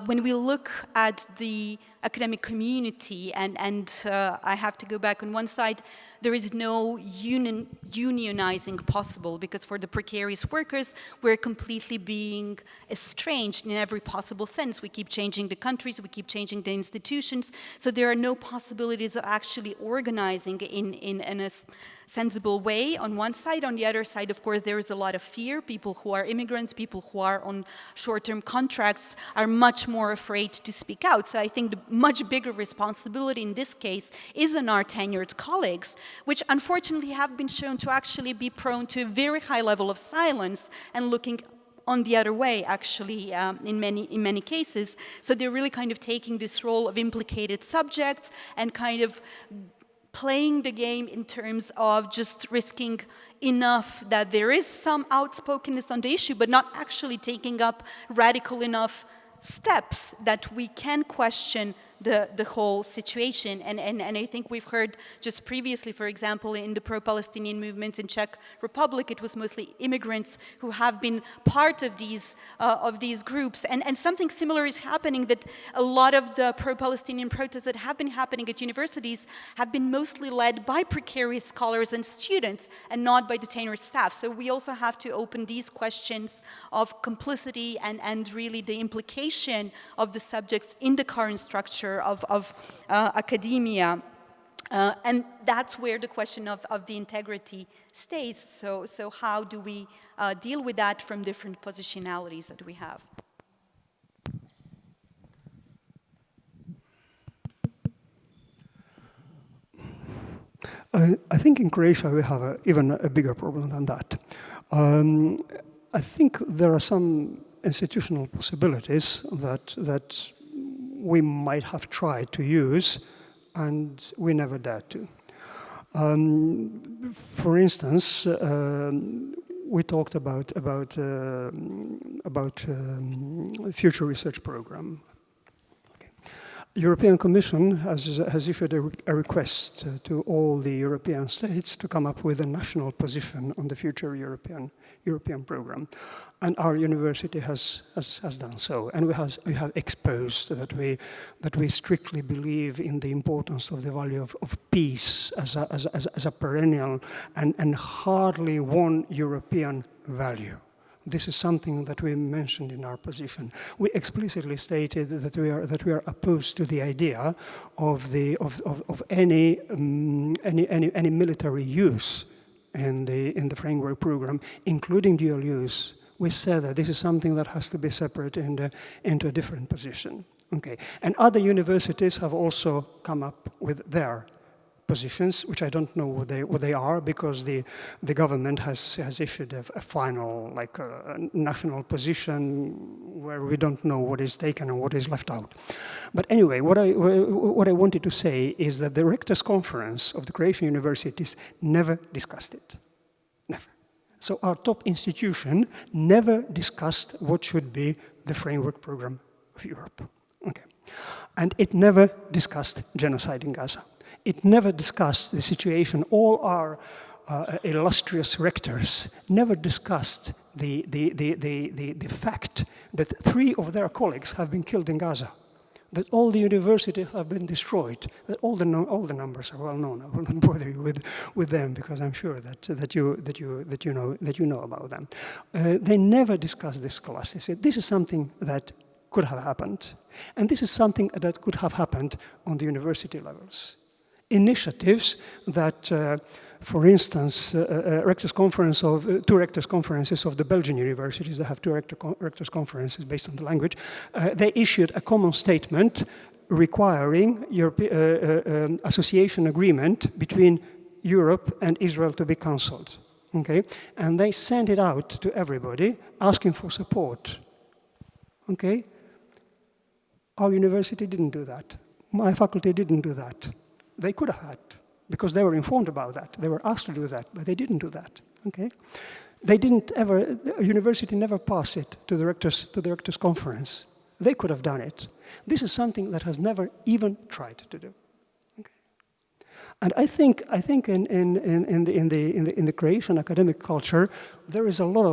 Speaker 2: when we look at the academic community, and I have to go back on one side, there is no unionizing possible, because for the precarious workers, we're completely being estranged in every possible sense. We keep changing the countries, we keep changing the institutions, so there are no possibilities of actually organizing in a sensible way on one side. On the other side, of course, there is a lot of fear. People who are immigrants, people who are on short-term contracts are much more afraid to speak out. So I think the much bigger responsibility in this case is on our tenured colleagues, which unfortunately have been shown to actually be prone to a very high level of silence and looking on the other way, actually, in many cases. So they're really kind of taking this role of implicated subjects and kind of playing the game in terms of just risking enough that there is some outspokenness on the issue, but not actually taking up radical enough steps that we can question the whole situation. And I think we've heard just previously, for example, in the pro-Palestinian movements in Czech Republic, it was mostly immigrants who have been part of these groups. And something similar is happening, that a lot of the pro-Palestinian protests that have been happening at universities have been mostly led by precarious scholars and students and not by the tenured staff. So we also have to open these questions of complicity and really the implication of the subjects in the current structure of academia. And that's where the question of the integrity stays. So how do we deal with that from different positionalities that we have?
Speaker 3: I think in Croatia we have even a bigger problem than that. I think there are some institutional possibilities that we might have tried to use, and we never dared to. For instance, we talked about future research program. Okay. European Commission has issued a request to all the European states to come up with a national position on the future European program. And our university has done so, and we have exposed that we strictly believe in the importance of the value of peace as a perennial and hardly one European value. This is something that we mentioned in our position. We explicitly stated that we are opposed to the idea of any military use in the framework program, including dual use. We said that this is something that has to be separate into a different position. Okay, and other universities have also come up with their positions, which I don't know what they are, because the government has issued a final, like a national position where we don't know what is taken and what is left out. But anyway, what I wanted to say is that the Rectors' Conference of the Croatian universities never discussed it. Never. So our top institution never discussed what should be the framework program of Europe. Okay. And it never discussed genocide in Gaza. It never discussed the situation. All our illustrious rectors never discussed the fact that 3 of their colleagues have been killed in Gaza, that all the universities have been destroyed, that all the numbers are well known. I will not bother you with them because I'm sure that you know about them. They never discuss this scholastically. This is something that could have happened, and this is something that could have happened on the university levels. Initiatives that, for instance, two rectors' conferences of the Belgian universities, they have 2 rectors' conferences based on the language, they issued a common statement requiring association agreement between Europe and Israel to be cancelled. Okay? And they sent it out to everybody asking for support. Okay? Our university didn't do that. My faculty didn't do that. They could have had, because they were informed about that. They were asked to do that, but they didn't do that. Okay? They didn't ever, a university never passed it to the rectors' conference. They could have done it. This is something that has never even tried to do. Okay? And I think in the Croatian academic culture, there is a lot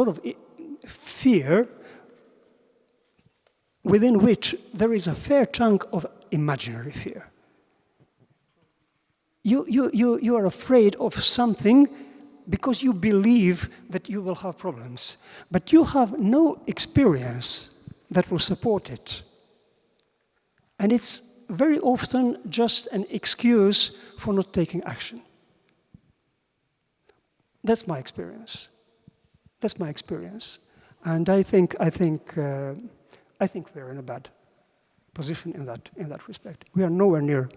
Speaker 3: of fear, within which there is a fair chunk of imaginary fear. You are afraid of something because you believe that you will have problems, but you have no experience that will support it. And it's very often just an excuse for not taking action. That's my experience. That's my experience. And I think we're in a bad position in that respect. We are nowhere near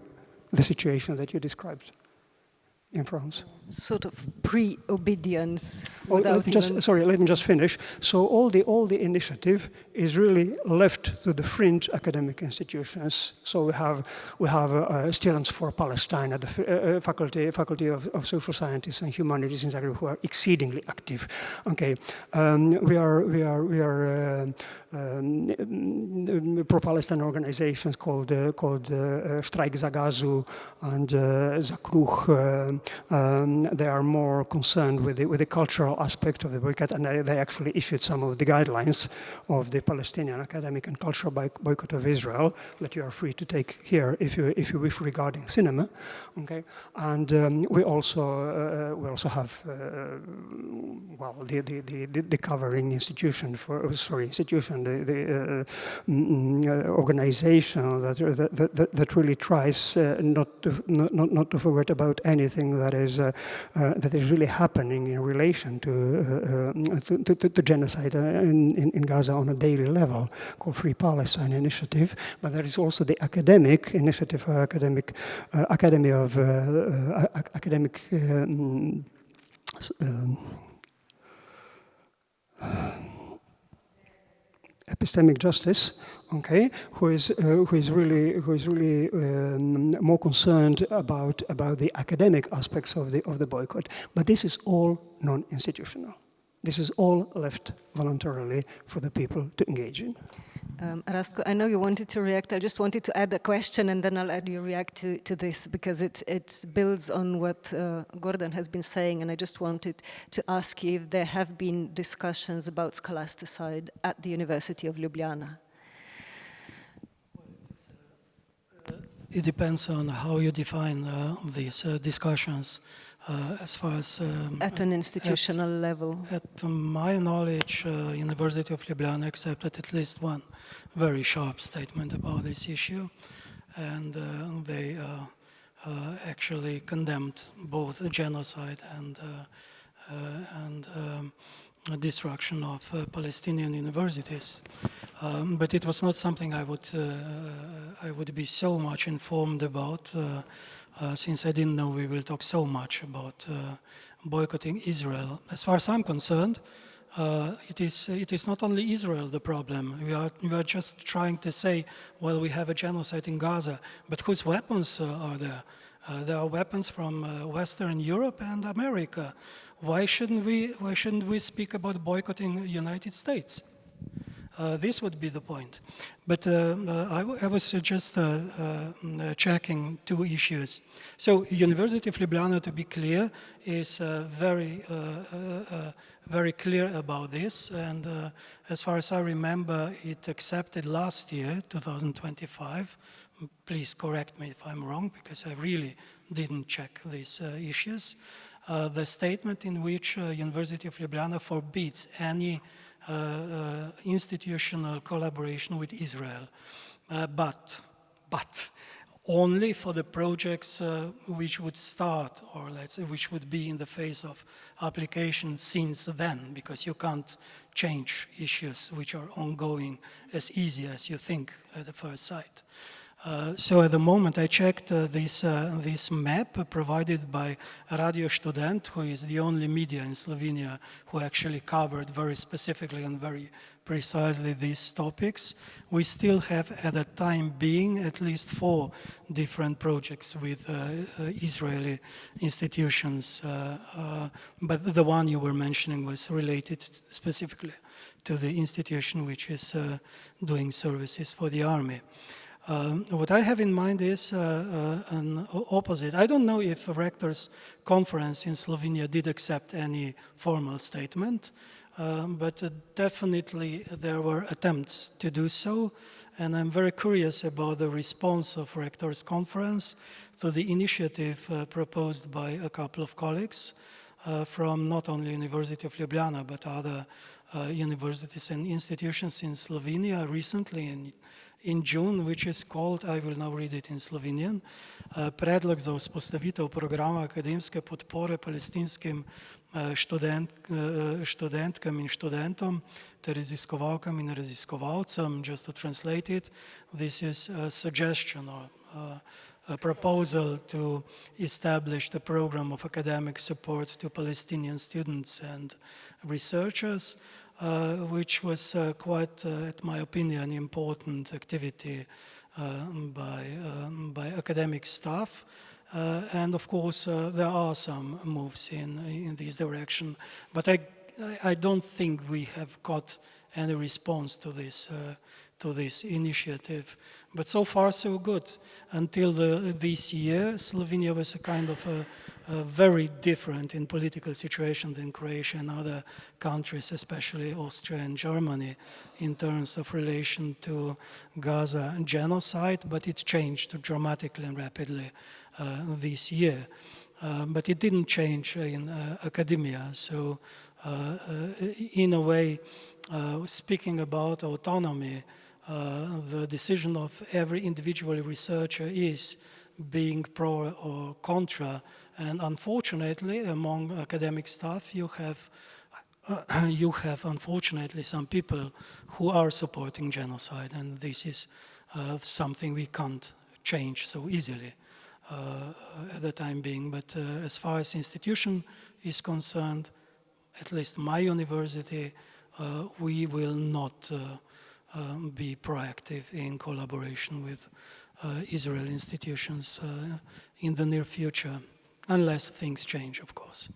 Speaker 3: the situation that you described in France.
Speaker 1: Sort of pre-obedience.
Speaker 3: Let me just finish. So all the initiative is really left to the fringe academic institutions. So we have Students for Palestine at the Faculty of Social Sciences and Humanities in Zagreb, who are exceedingly active. Okay, we are pro-Palestine organizations called Strajk za Gazu and Zakruh. They are more concerned with the cultural aspect of the boycott, and they actually issued some of the guidelines of the Palestinian academic and cultural boycott of Israel that you are free to take here if you wish, regarding cinema. Okay, and we also have the covering institution the organization that really tries not to forget about anything that is really happening in relation to genocide in Gaza on a daily level, called Free Palestine Initiative. But there is also the academic initiative, Academy of Academic Epistemic Justice, okay, who is really more concerned about the academic aspects of the boycott. But this is all non-institutional. This is all left voluntarily for the people to engage in.
Speaker 1: Rastko, I know you wanted to react. I just wanted to add a question, and then I'll add you react to this, because it builds on what Gordan has been saying, and I just wanted to ask you if there have been discussions about scholasticide at the University of Ljubljana.
Speaker 4: It depends on how you define these discussions. As far as
Speaker 1: at an institutional level.
Speaker 4: At my knowledge, University of Ljubljana accepted at least one very sharp statement about this issue, and they actually condemned both genocide and destruction of Palestinian universities. But it was not something I would be so much informed about. Since I didn't know we will talk so much about boycotting Israel. As far as I'm concerned, it is not only Israel the problem. We are just trying to say, well, we have a genocide in Gaza, but whose weapons are there? There are weapons from Western Europe and America. Why shouldn't we speak about boycotting the United States? This would be the point. But I was just checking two issues. So University of Ljubljana, to be clear, is very clear about this. And as far as I remember, it accepted last year, 2025. Please correct me if I'm wrong, because I really didn't check these issues. The statement in which University of Ljubljana forbids any institutional collaboration with Israel, but only for the projects which would start, or let's say which would be in the phase of application since then, because you can't change issues which are ongoing as easy as you think at the first sight. So at the moment I checked this map provided by Radio Student, who is the only media in Slovenia who actually covered very specifically and very precisely these topics. We still have at the time being at least 4 different projects with Israeli institutions, but the one you were mentioning was related specifically to the institution which is doing services for the army. What I have in mind is an opposite. I don't know if a rectors' conference in Slovenia did accept any formal statement, but definitely there were attempts to do so, and I'm very curious about the response of rectors' conference to the initiative proposed by a couple of colleagues from not only University of Ljubljana, but other universities and institutions in Slovenia recently in June, which is called, I will now read it in Slovenian, Predlog za vzpostavitev programa akademske podpore palestinskim študentkam in študentom ter raziskovalkam in raziskovalcem. Just to translate it, this is a suggestion or a proposal to establish the program of academic support to Palestinian students and researchers, which was quite, in my opinion, important activity by academic staff. And of course, there are some moves in this direction, but I don't think we have got any response to this initiative. But so far, so good. Until this year, Slovenia was a kind of a very different in political situation than Croatia and other countries, especially Austria and Germany, in terms of relation to Gaza genocide, but it changed dramatically and rapidly this year. But it didn't change in academia. So in a way, speaking about autonomy, the decision of every individual researcher is being pro or contra. And unfortunately, among academic staff, you have unfortunately some people who are supporting genocide, and this is something we can't change so easily at the time being. But as far as institution is concerned, at least my university, we will not be proactive in collaboration with Israeli institutions in the near future. Unless things change, of course.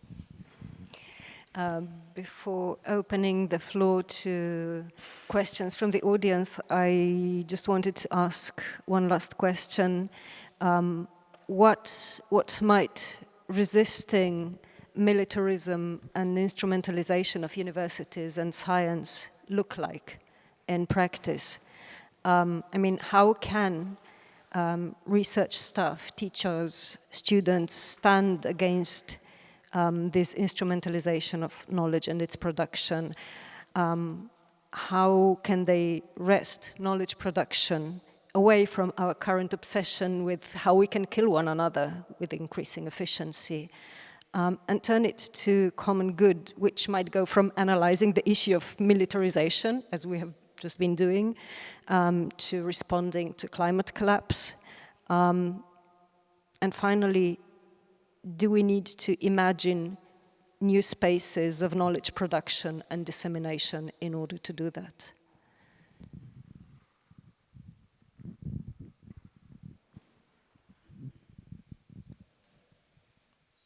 Speaker 1: Before opening the floor to questions from the audience, I just wanted to ask one last question. What might resisting militarism and instrumentalization of universities and science look like in practice? I mean, how can research staff, teachers, students stand against this instrumentalization of knowledge and its production? How can they wrest knowledge production away from our current obsession with how we can kill one another with increasing efficiency, and turn it to common good, which might go from analyzing the issue of militarization, as we have just been doing, to responding to climate collapse. And finally, do we need to imagine new spaces of knowledge production and dissemination in order to do that?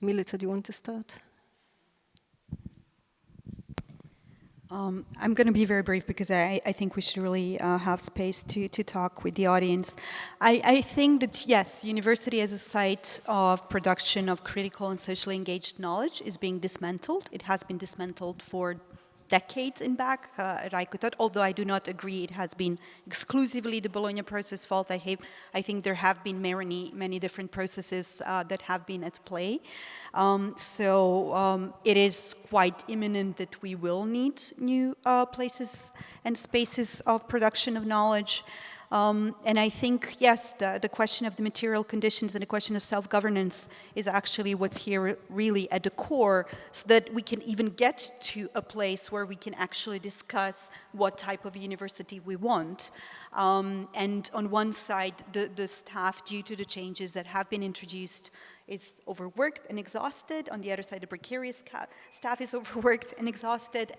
Speaker 1: Milica, do you want to start?
Speaker 2: I'm going to be very brief because I think we should really have space to talk with the audience. I think that, yes, university as a site of production of critical and socially engaged knowledge is being dismantled. It has been dismantled for decades in back, Rajko thought, although I do not agree it has been exclusively the Bologna process fault. I think there have been many different processes that have been at play. It is quite imminent that we will need new places and spaces of production of knowledge. And I think, yes, the question of the material conditions and the question of self-governance is actually what's here really at the core, so that we can even get to a place where we can actually discuss what type of university we want. And on one side, the staff, due to the changes that have been introduced, is overworked and exhausted. On the other side, the precarious staff is overworked and exhausted.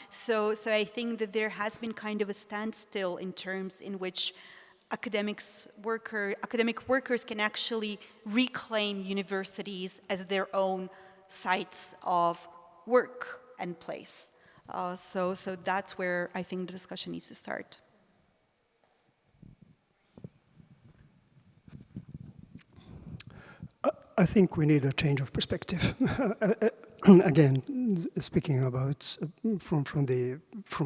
Speaker 2: So I think that there has been kind of a standstill in terms in which academic workers can actually reclaim universities as their own sites of work and place. So that's where I think the discussion needs to start.
Speaker 3: I think we need a change of perspective. Again, speaking about from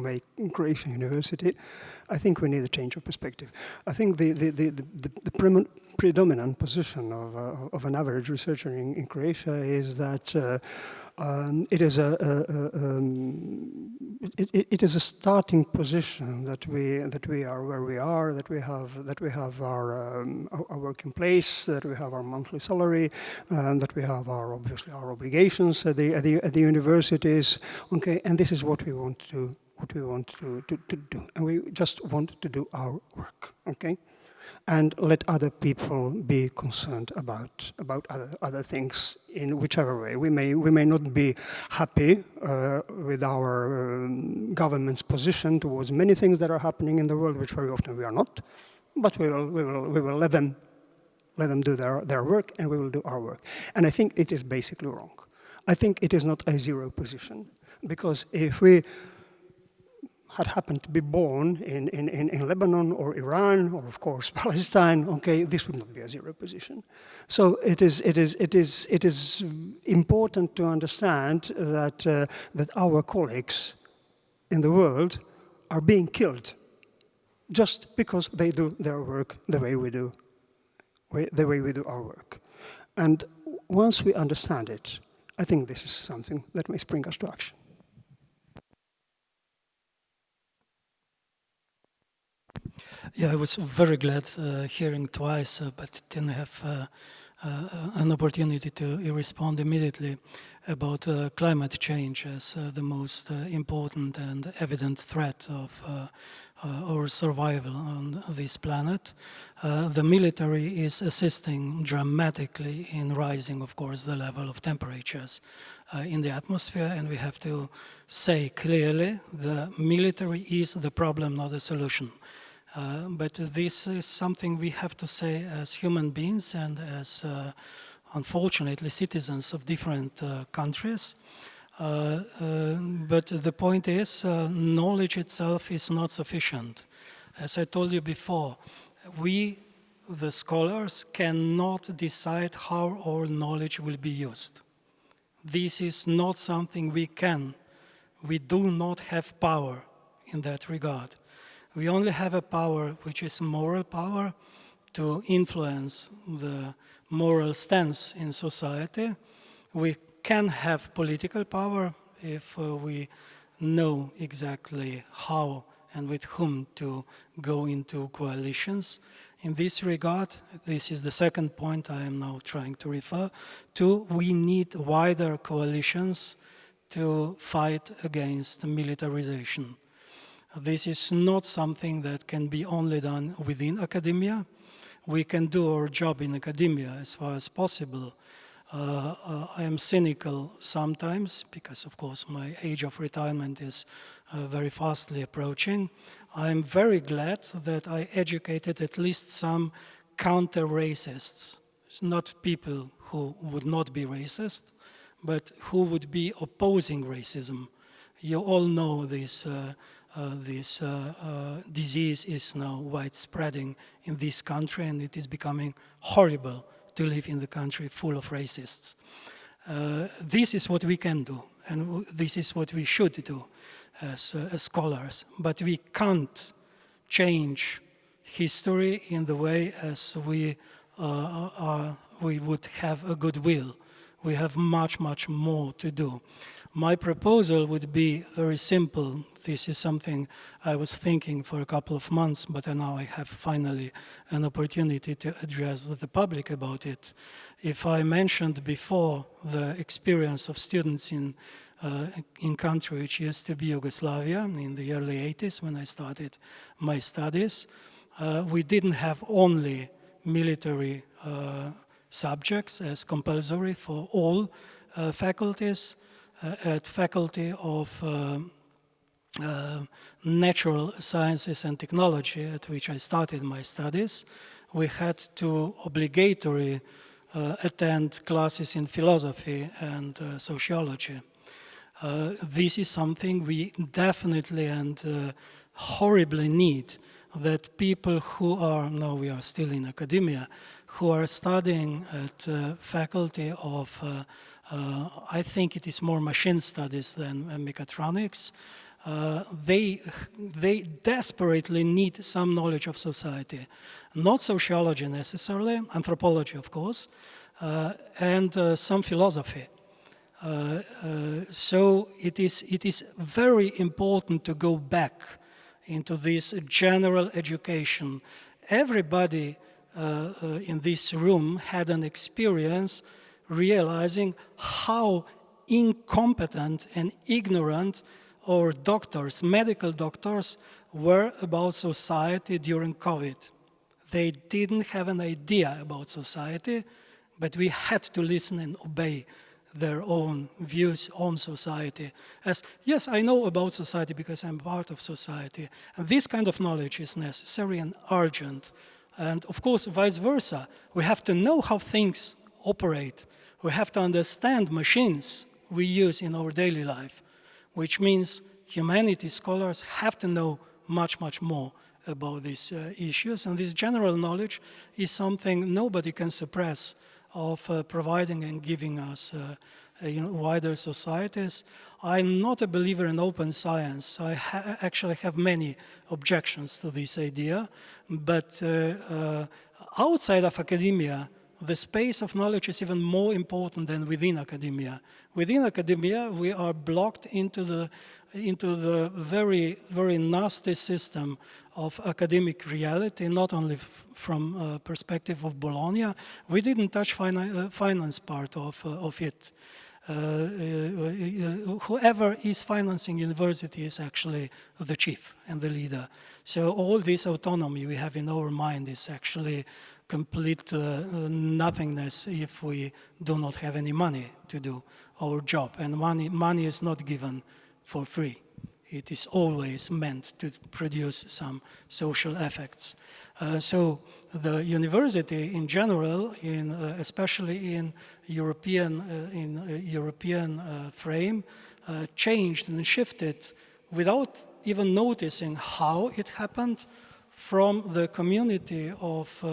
Speaker 3: a Croatian university, I think we need a change of perspective. I think the predominant position of an average researcher in Croatia is that it is a starting position that we are where we are, that we have our working place, that we have our monthly salary, that we have obviously our obligations at the universities. Okay, and this is what we want to do, and we just want to do our work. Okay. And let other people be concerned about other things in whichever way. We may not be happy with our government's position towards many things that are happening in the world, which very often we are not. But we will let them do their work, and we will do our work. And I think it is basically wrong. I think it is not a zero position, because if we had happened to be born in Lebanon or Iran or, of course, Palestine, okay, this would not be a zero position. So it is important to understand that our colleagues in the world are being killed just because they do their work the way we do our work. And once we understand it, I think this is something that may spring us to action.
Speaker 4: Yeah, I was very glad hearing twice, but didn't have an opportunity to respond immediately about climate change as the most important and evident threat of our survival on this planet. The military is assisting dramatically in rising, of course, the level of temperatures in the atmosphere, and we have to say clearly the military is the problem, not the solution. But this is something we have to say as human beings and as, unfortunately, citizens of different countries. But the point is, knowledge itself is not sufficient. As I told you before, we, the scholars, cannot decide how our knowledge will be used. This is not something we can. We do not have power in that regard. We only have a power, which is moral power, to influence the moral stance in society. We can have political power if we know exactly how and with whom to go into coalitions. In this regard, this is the second point I am now trying to refer to, we need wider coalitions to fight against militarization. This is not something that can be only done within academia. We can do our job in academia as far as possible. I am cynical sometimes because, of course, my age of retirement is very fastly approaching. I am very glad that I educated at least some counter-racists. It's not people who would not be racist, but who would be opposing racism. You all know this disease is now widespreading in this country, and it is becoming horrible to live in the country full of racists. This is what we can do, and this is what we should do as scholars. But we can't change history in the way as we would have a good will. We have much, much more to do. My proposal would be very simple. This is something I was thinking for a couple of months, but now I have finally an opportunity to address the public about it. If I mentioned before the experience of students in country which used to be Yugoslavia in the early 80s when I started my studies, we didn't have only military subjects as compulsory for all faculties. At Faculty of Natural Sciences and Technology, at which I started my studies, we had to obligatory attend classes in philosophy and sociology. This is something we definitely and horribly need, that people who are, now we are still in academia, who are studying at Faculty of I think it is more machine studies than mechatronics. They desperately need some knowledge of society. Not sociology necessarily, anthropology of course, and some philosophy. So it is very important to go back into this general education. Everybody in this room had an experience realizing how incompetent and ignorant our doctors, medical doctors, were about society during COVID. They didn't have an idea about society, but we had to listen and obey their own views on society. As, yes, I know about society because I'm part of society. And this kind of knowledge is necessary and urgent. And of course, vice versa. We have to know how things operate. We have to understand machines we use in our daily life, which means humanities scholars have to know much, much more about these issues. And this general knowledge is something nobody can suppress of providing and giving us wider societies. I'm not a believer in open science. I actually have many objections to this idea. But outside of academia, the space of knowledge is even more important than within academia. Within academia, we are blocked into the very, very nasty system of academic reality, not only from perspective of Bologna. We didn't touch finance part of it. Whoever is financing university is actually the chief and the leader. So all this autonomy we have in our mind is actually complete nothingness if we do not have any money to do our job. And money is not given for free. It is always meant to produce some social effects. So the university in general, especially in European frame, changed and shifted without even noticing how it happened from the community of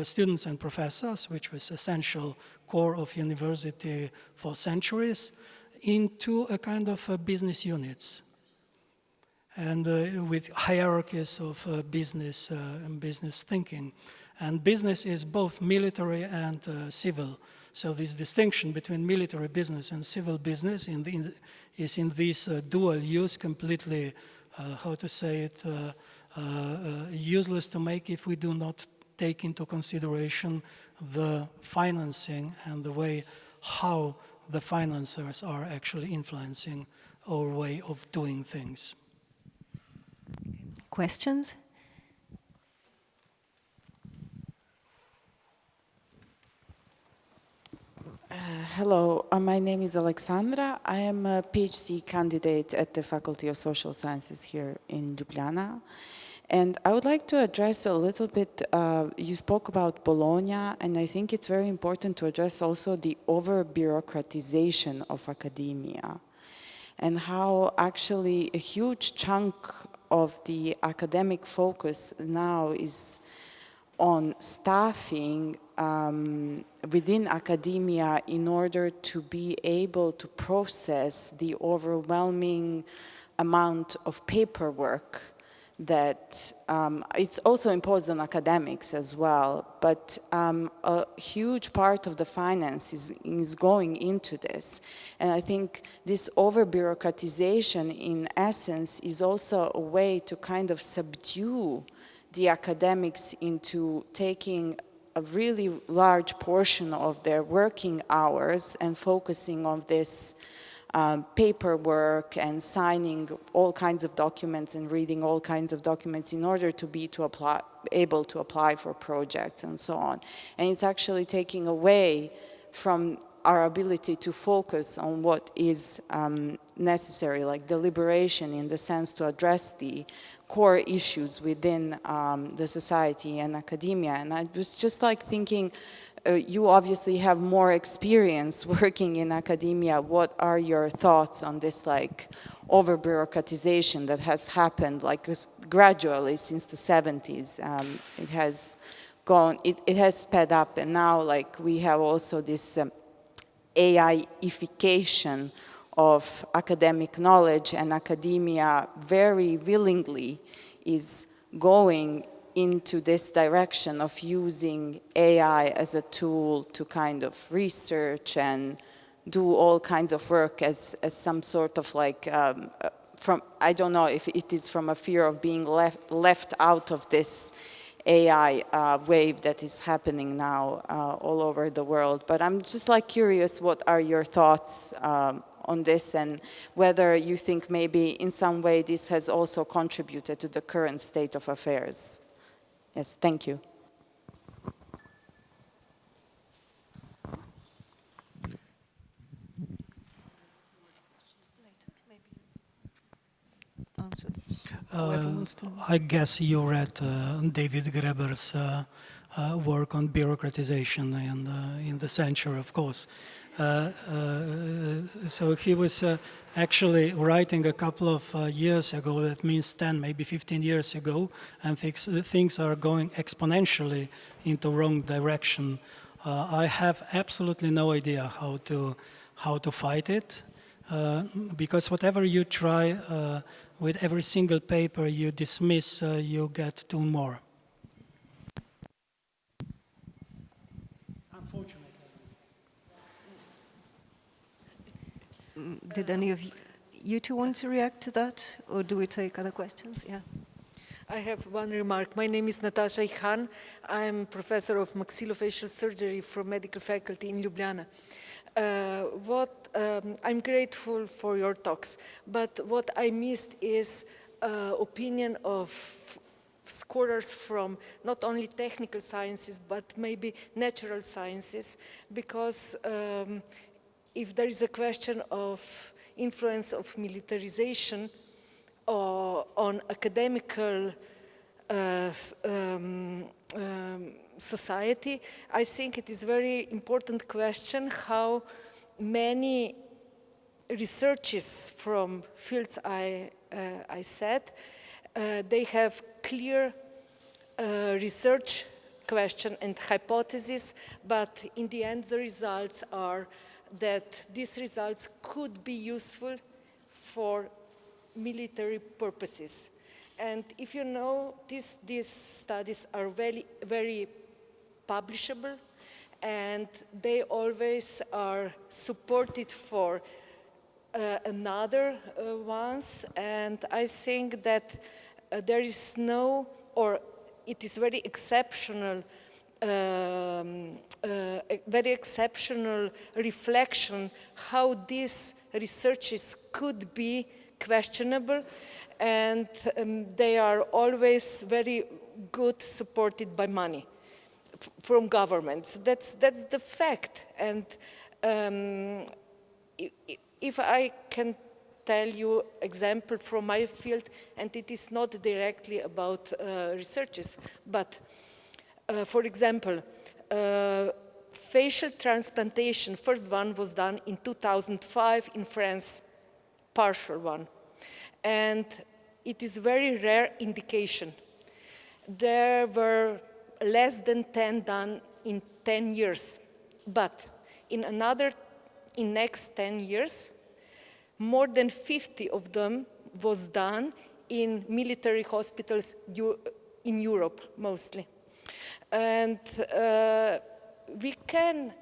Speaker 4: students and professors, which was essential core of university for centuries, into a kind of business units, and with hierarchies of business and business thinking. And business is both military and civil. So this distinction between military business and civil business is in this dual use completely, how to say it, useless to make if we do not take into consideration the financing and the way how the financiers are actually influencing our way of doing things.
Speaker 1: Questions?
Speaker 5: Hello, my name is Alexandra. I am a PhD candidate at the Faculty of Social Sciences here in Ljubljana. And I would like to address a little bit, you spoke about Bologna, and I think it's very important to address also the over-bureaucratization of academia. and how actually a huge chunk of the academic focus now is on staffing within academia in order to be able to process the overwhelming amount of paperwork that it's also imposed on academics as well, but a huge part of the finance is going into this. And I think this over-bureaucratization in essence is also a way to kind of subdue the academics into taking a really large portion of their working hours and focusing on this paperwork and signing all kinds of documents and reading all kinds of documents in order to be able to apply for projects and so on. And it's actually taking away from our ability to focus on what is necessary, like deliberation in the sense to address the core issues within the society and academia. And I was just like thinking, you obviously have more experience working in academia. What are your thoughts on this like over-bureaucratization that has happened like gradually since the 70s? It has gone, it has sped up, and now like we have also this AI-ification of academic knowledge, and academia very willingly is going into this direction of using AI as a tool to kind of research and do all kinds of work as some sort of like, I don't know if it is from a fear of being left out of this AI wave that is happening now all over the world. But I'm just like curious, what are your thoughts on this, and whether you think maybe in some way this has also contributed to the current state of affairs? Yes, thank you.
Speaker 4: I guess you read David Graeber's work on bureaucratization in the century, of course. So he was actually writing a couple of years ago, that means 10, maybe 15 years ago, and things are going exponentially into wrong direction. I have absolutely no idea how to fight it, because whatever you try, with every single paper you dismiss, you get 2 more.
Speaker 1: Did any of you two want to react to that, or do we take other questions? Yeah.
Speaker 6: I have one remark. My name is Natasha Ihan. I'm professor of maxillofacial surgery from medical faculty in Ljubljana. I'm grateful for your talks, but what I missed is opinion of scholars from not only technical sciences, but maybe natural sciences, because if there is a question of influence of militarization on academical society, I think it is a very important question how many researchers from fields I said, they have clear research question and hypothesis, but in the end the results are that these results could be useful for military purposes. And if you know, these studies are very, very publishable, and they always are supported for another ones. And I think that there is no, or it is very exceptional, very exceptional reflection how these researches could be questionable, and they are always very good supported by money from governments. That's the fact. And if I can tell you example from my field, and it is not directly about researches, but for example, facial transplantation, first one was done in 2005 in France. partial one. And it is very rare indication. There were less than 10 done in 10 years, but in next 10 years, more than 50 of them was done in military hospitals in Europe, mostly. And we can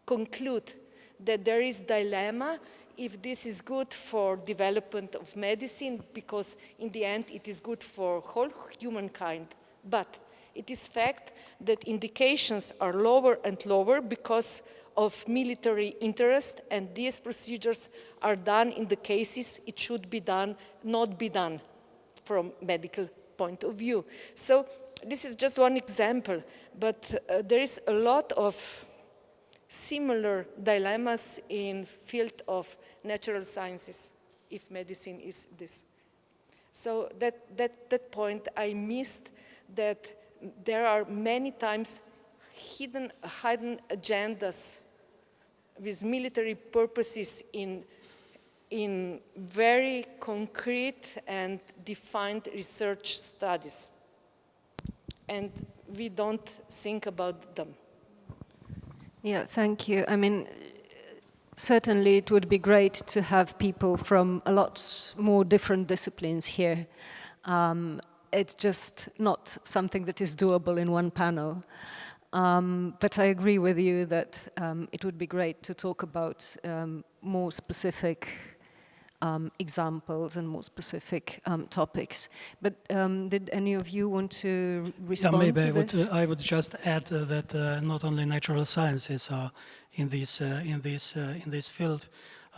Speaker 6: conclude that there is dilemma if this is good for development of medicine, because in the end it is good for whole humankind. But it is fact that indications are lower and lower because of military interest, and these procedures are done in the cases it should be done, not be done from medical point of view. So this is just one example, but there is a lot of similar dilemmas in field of natural sciences, if medicine is this. So that point I missed, that there are many times hidden agendas with military purposes in very concrete and defined research studies. And we don't think about them.
Speaker 1: Yeah, thank you. I mean, certainly it would be great to have people from a lot more different disciplines here. It's just not something that is doable in one panel. But I agree with you that it would be great to talk about more specific examples and more specific topics. But did any of you want to respond to this?
Speaker 4: I would just add that not only natural sciences are in this field.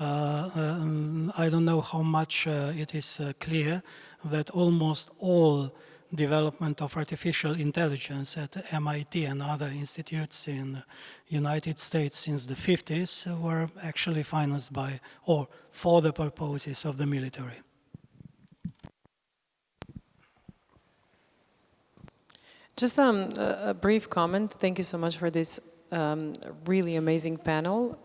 Speaker 4: I don't know how much it is clear that almost all development of artificial intelligence at MIT and other institutes in United States since the 50s were actually financed by or for the purposes of the military.
Speaker 7: Just a brief comment. Thank you so much for this really amazing panel.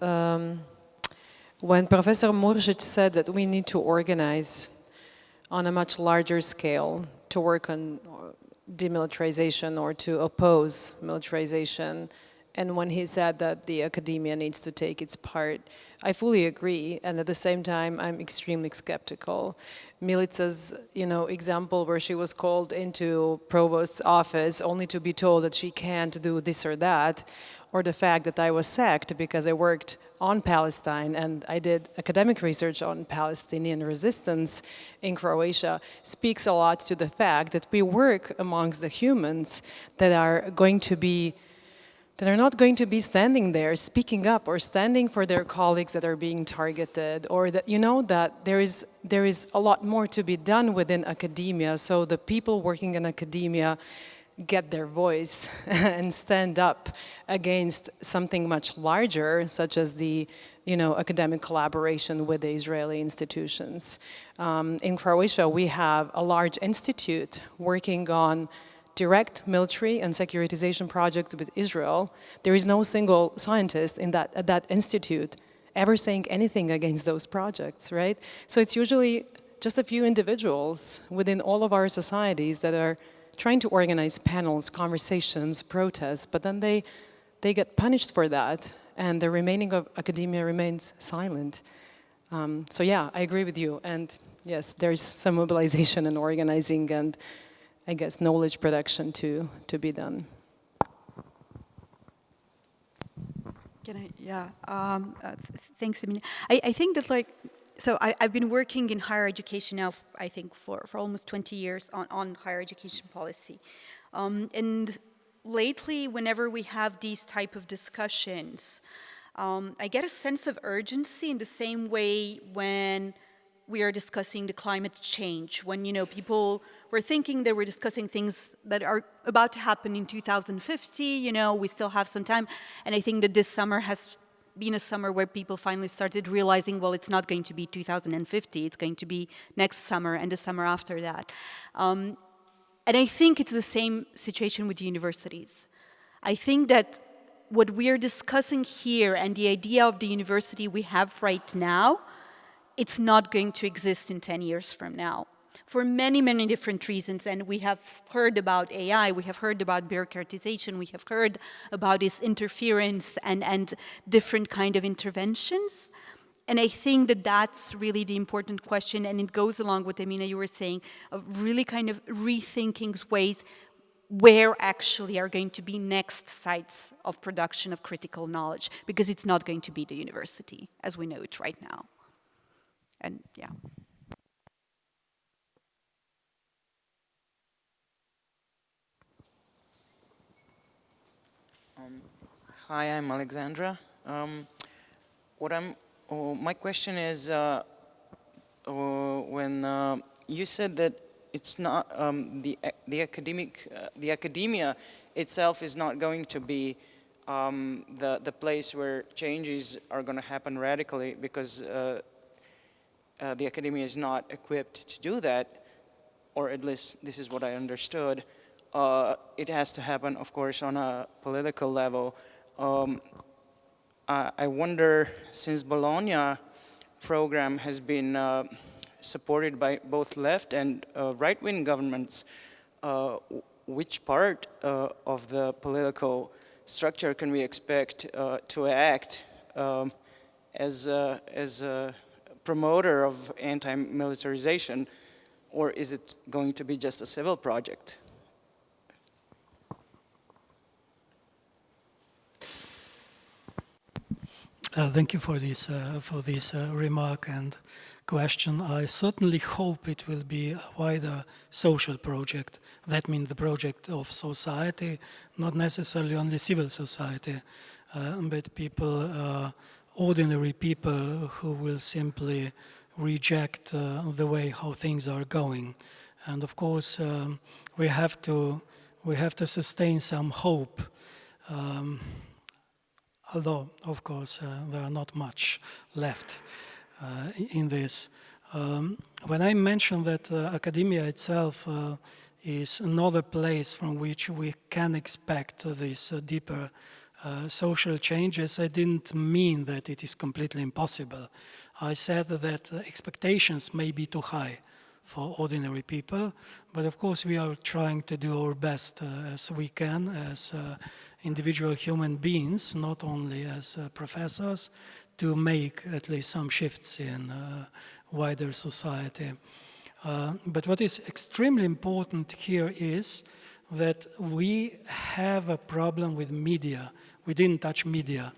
Speaker 7: When Professor Muršič said that we need to organize on a much larger scale to work on demilitarization or to oppose militarization, and when he said that the academia needs to take its part, I fully agree, and at the same time I'm extremely skeptical. Milica's example where she was called into provost's office only to be told that she can't do this or that, or the fact that I was sacked because I worked on Palestine and I did academic research on Palestinian resistance in Croatia, speaks a lot to the fact that we work amongst the humans that are not going to be standing there speaking up or standing for their colleagues that are being targeted, or that that there is a lot more to be done within academia, so the people working in academia get their voice and stand up against something much larger, such as the academic collaboration with the Israeli institutions. In Croatia, we have a large institute working on direct military and securitization projects with Israel. There is no single scientist at that institute ever saying anything against those projects, right? So it's usually just a few individuals within all of our societies that are trying to organize panels, conversations, protests, but then they get punished for that, and the remaining of academia remains silent. So yeah, I agree with you, and yes, there's some mobilization and organizing and I guess knowledge production to be done.
Speaker 2: Can I? Yeah. Thanks, Emina. I think that so I've been working in higher education now, I think, for almost 20 years on higher education policy. And lately, whenever we have these type of discussions, I get a sense of urgency in the same way when we are discussing the climate change, when people were thinking that we're discussing things that are about to happen in 2050, we still have some time. And I think that this summer has been a summer where people finally started realizing, well, it's not going to be 2050, it's going to be next summer and the summer after that. And I think it's the same situation with universities. I think that what we're discussing here and the idea of the university we have right now it's not going to exist in 10 years from now. For many, many different reasons, and we have heard about AI, we have heard about bureaucratization, we have heard about its interference and different kind of interventions. And I think that that's really the important question, and it goes along with, Amina, you were saying, of really kind of rethinking ways where actually are going to be next sites of production of critical knowledge, because it's not going to be the university as we know it right now. And yeah.
Speaker 8: Hi, I'm Alexandra. My question is, when you said that it's not the academia itself is not going to be the place where changes are going to happen radically, because the academia is not equipped to do that, or at least this is what I understood. It has to happen, of course, on a political level. I wonder, since Bologna program has been supported by both left and right-wing governments, which part of the political structure can we expect to act as a promoter of anti-militarization, or is it going to be just a civil project?
Speaker 4: Thank you for this remark and question. I certainly hope it will be a wider social project. That means the project of society, not necessarily only civil society, but people, ordinary people who will simply reject the way how things are going. And of course, we have to sustain some hope. Although, of course, there are not much left in this. When I mentioned that academia itself is another place from which we can expect these deeper social changes, I didn't mean that it is completely impossible. I said that expectations may be too high for ordinary people, but of course we are trying to do our best as we can as individual human beings, not only as professors, to make at least some shifts in wider society. But what is extremely important here is that we have a problem with media. We didn't touch media.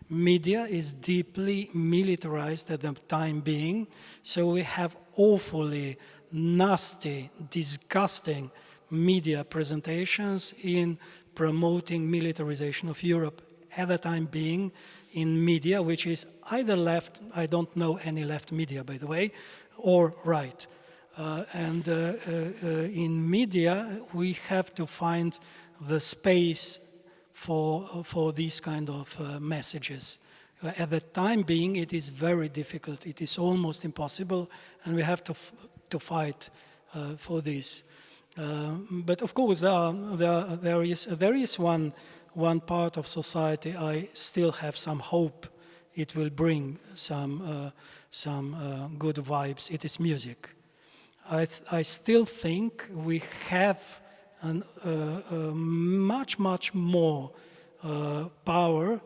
Speaker 4: Media is deeply militarized at the time being, so we have awfully nasty, disgusting media presentations in promoting militarization of Europe at the time being in media, which is either left, I don't know any left media, by the way, or right. In media, we have to find the space for these kind of messages. At the time being, it is very difficult. It is almost impossible, and we have to fight for this. But of course, there is one part of society I still have some hope it will bring some good vibes. It is music. I still think we have much more power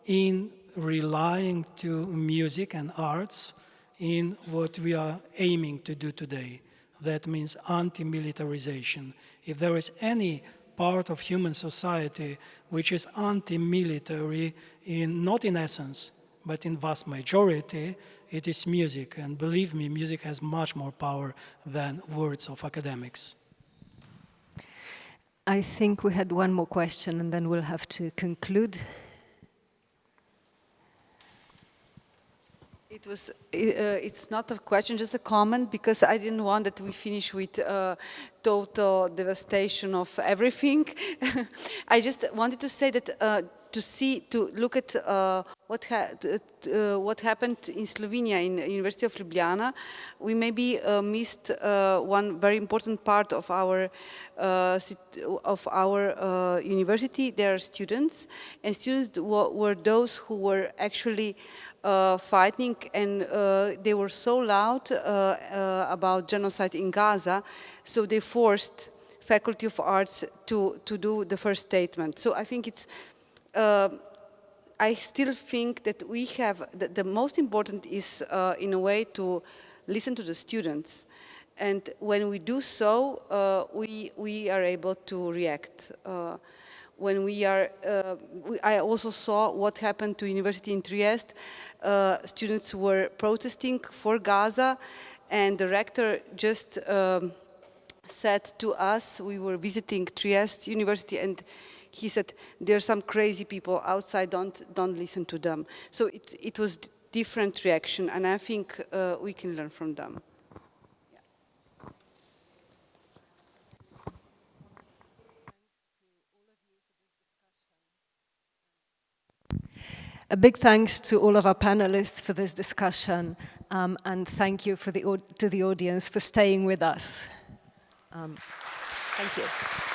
Speaker 4: in relying to music and arts in what we are aiming to do today. That means anti-militarization. If there is any part of human society which is anti-military, not in essence, but in vast majority, it is music. And believe me, music has much more power than words of academics.
Speaker 1: I think we had one more question, and then we'll have to conclude.
Speaker 9: It's not a question, just a comment, because I didn't want that we finish with total devastation of everything. I just wanted to say that to look at what happened in Slovenia, in the University of Ljubljana, we maybe missed one very important part of our university. There are students, and students were those who were actually fighting, and they were so loud about genocide in Gaza, so they forced Faculty of Arts to do the first statement. So I think it's, I still think that we have, the most important is in a way to listen to the students. And when we do so, we are able to react. When we are, I also saw what happened to University in Trieste. Students were protesting for Gaza, and the rector just said to us, we were visiting Trieste University, and he said, there are some crazy people outside, don't listen to them. So it was different reaction, and I think we can learn from them.
Speaker 1: A big thanks to all of our panelists for this discussion, and thank you to the audience for staying with us. Thank you.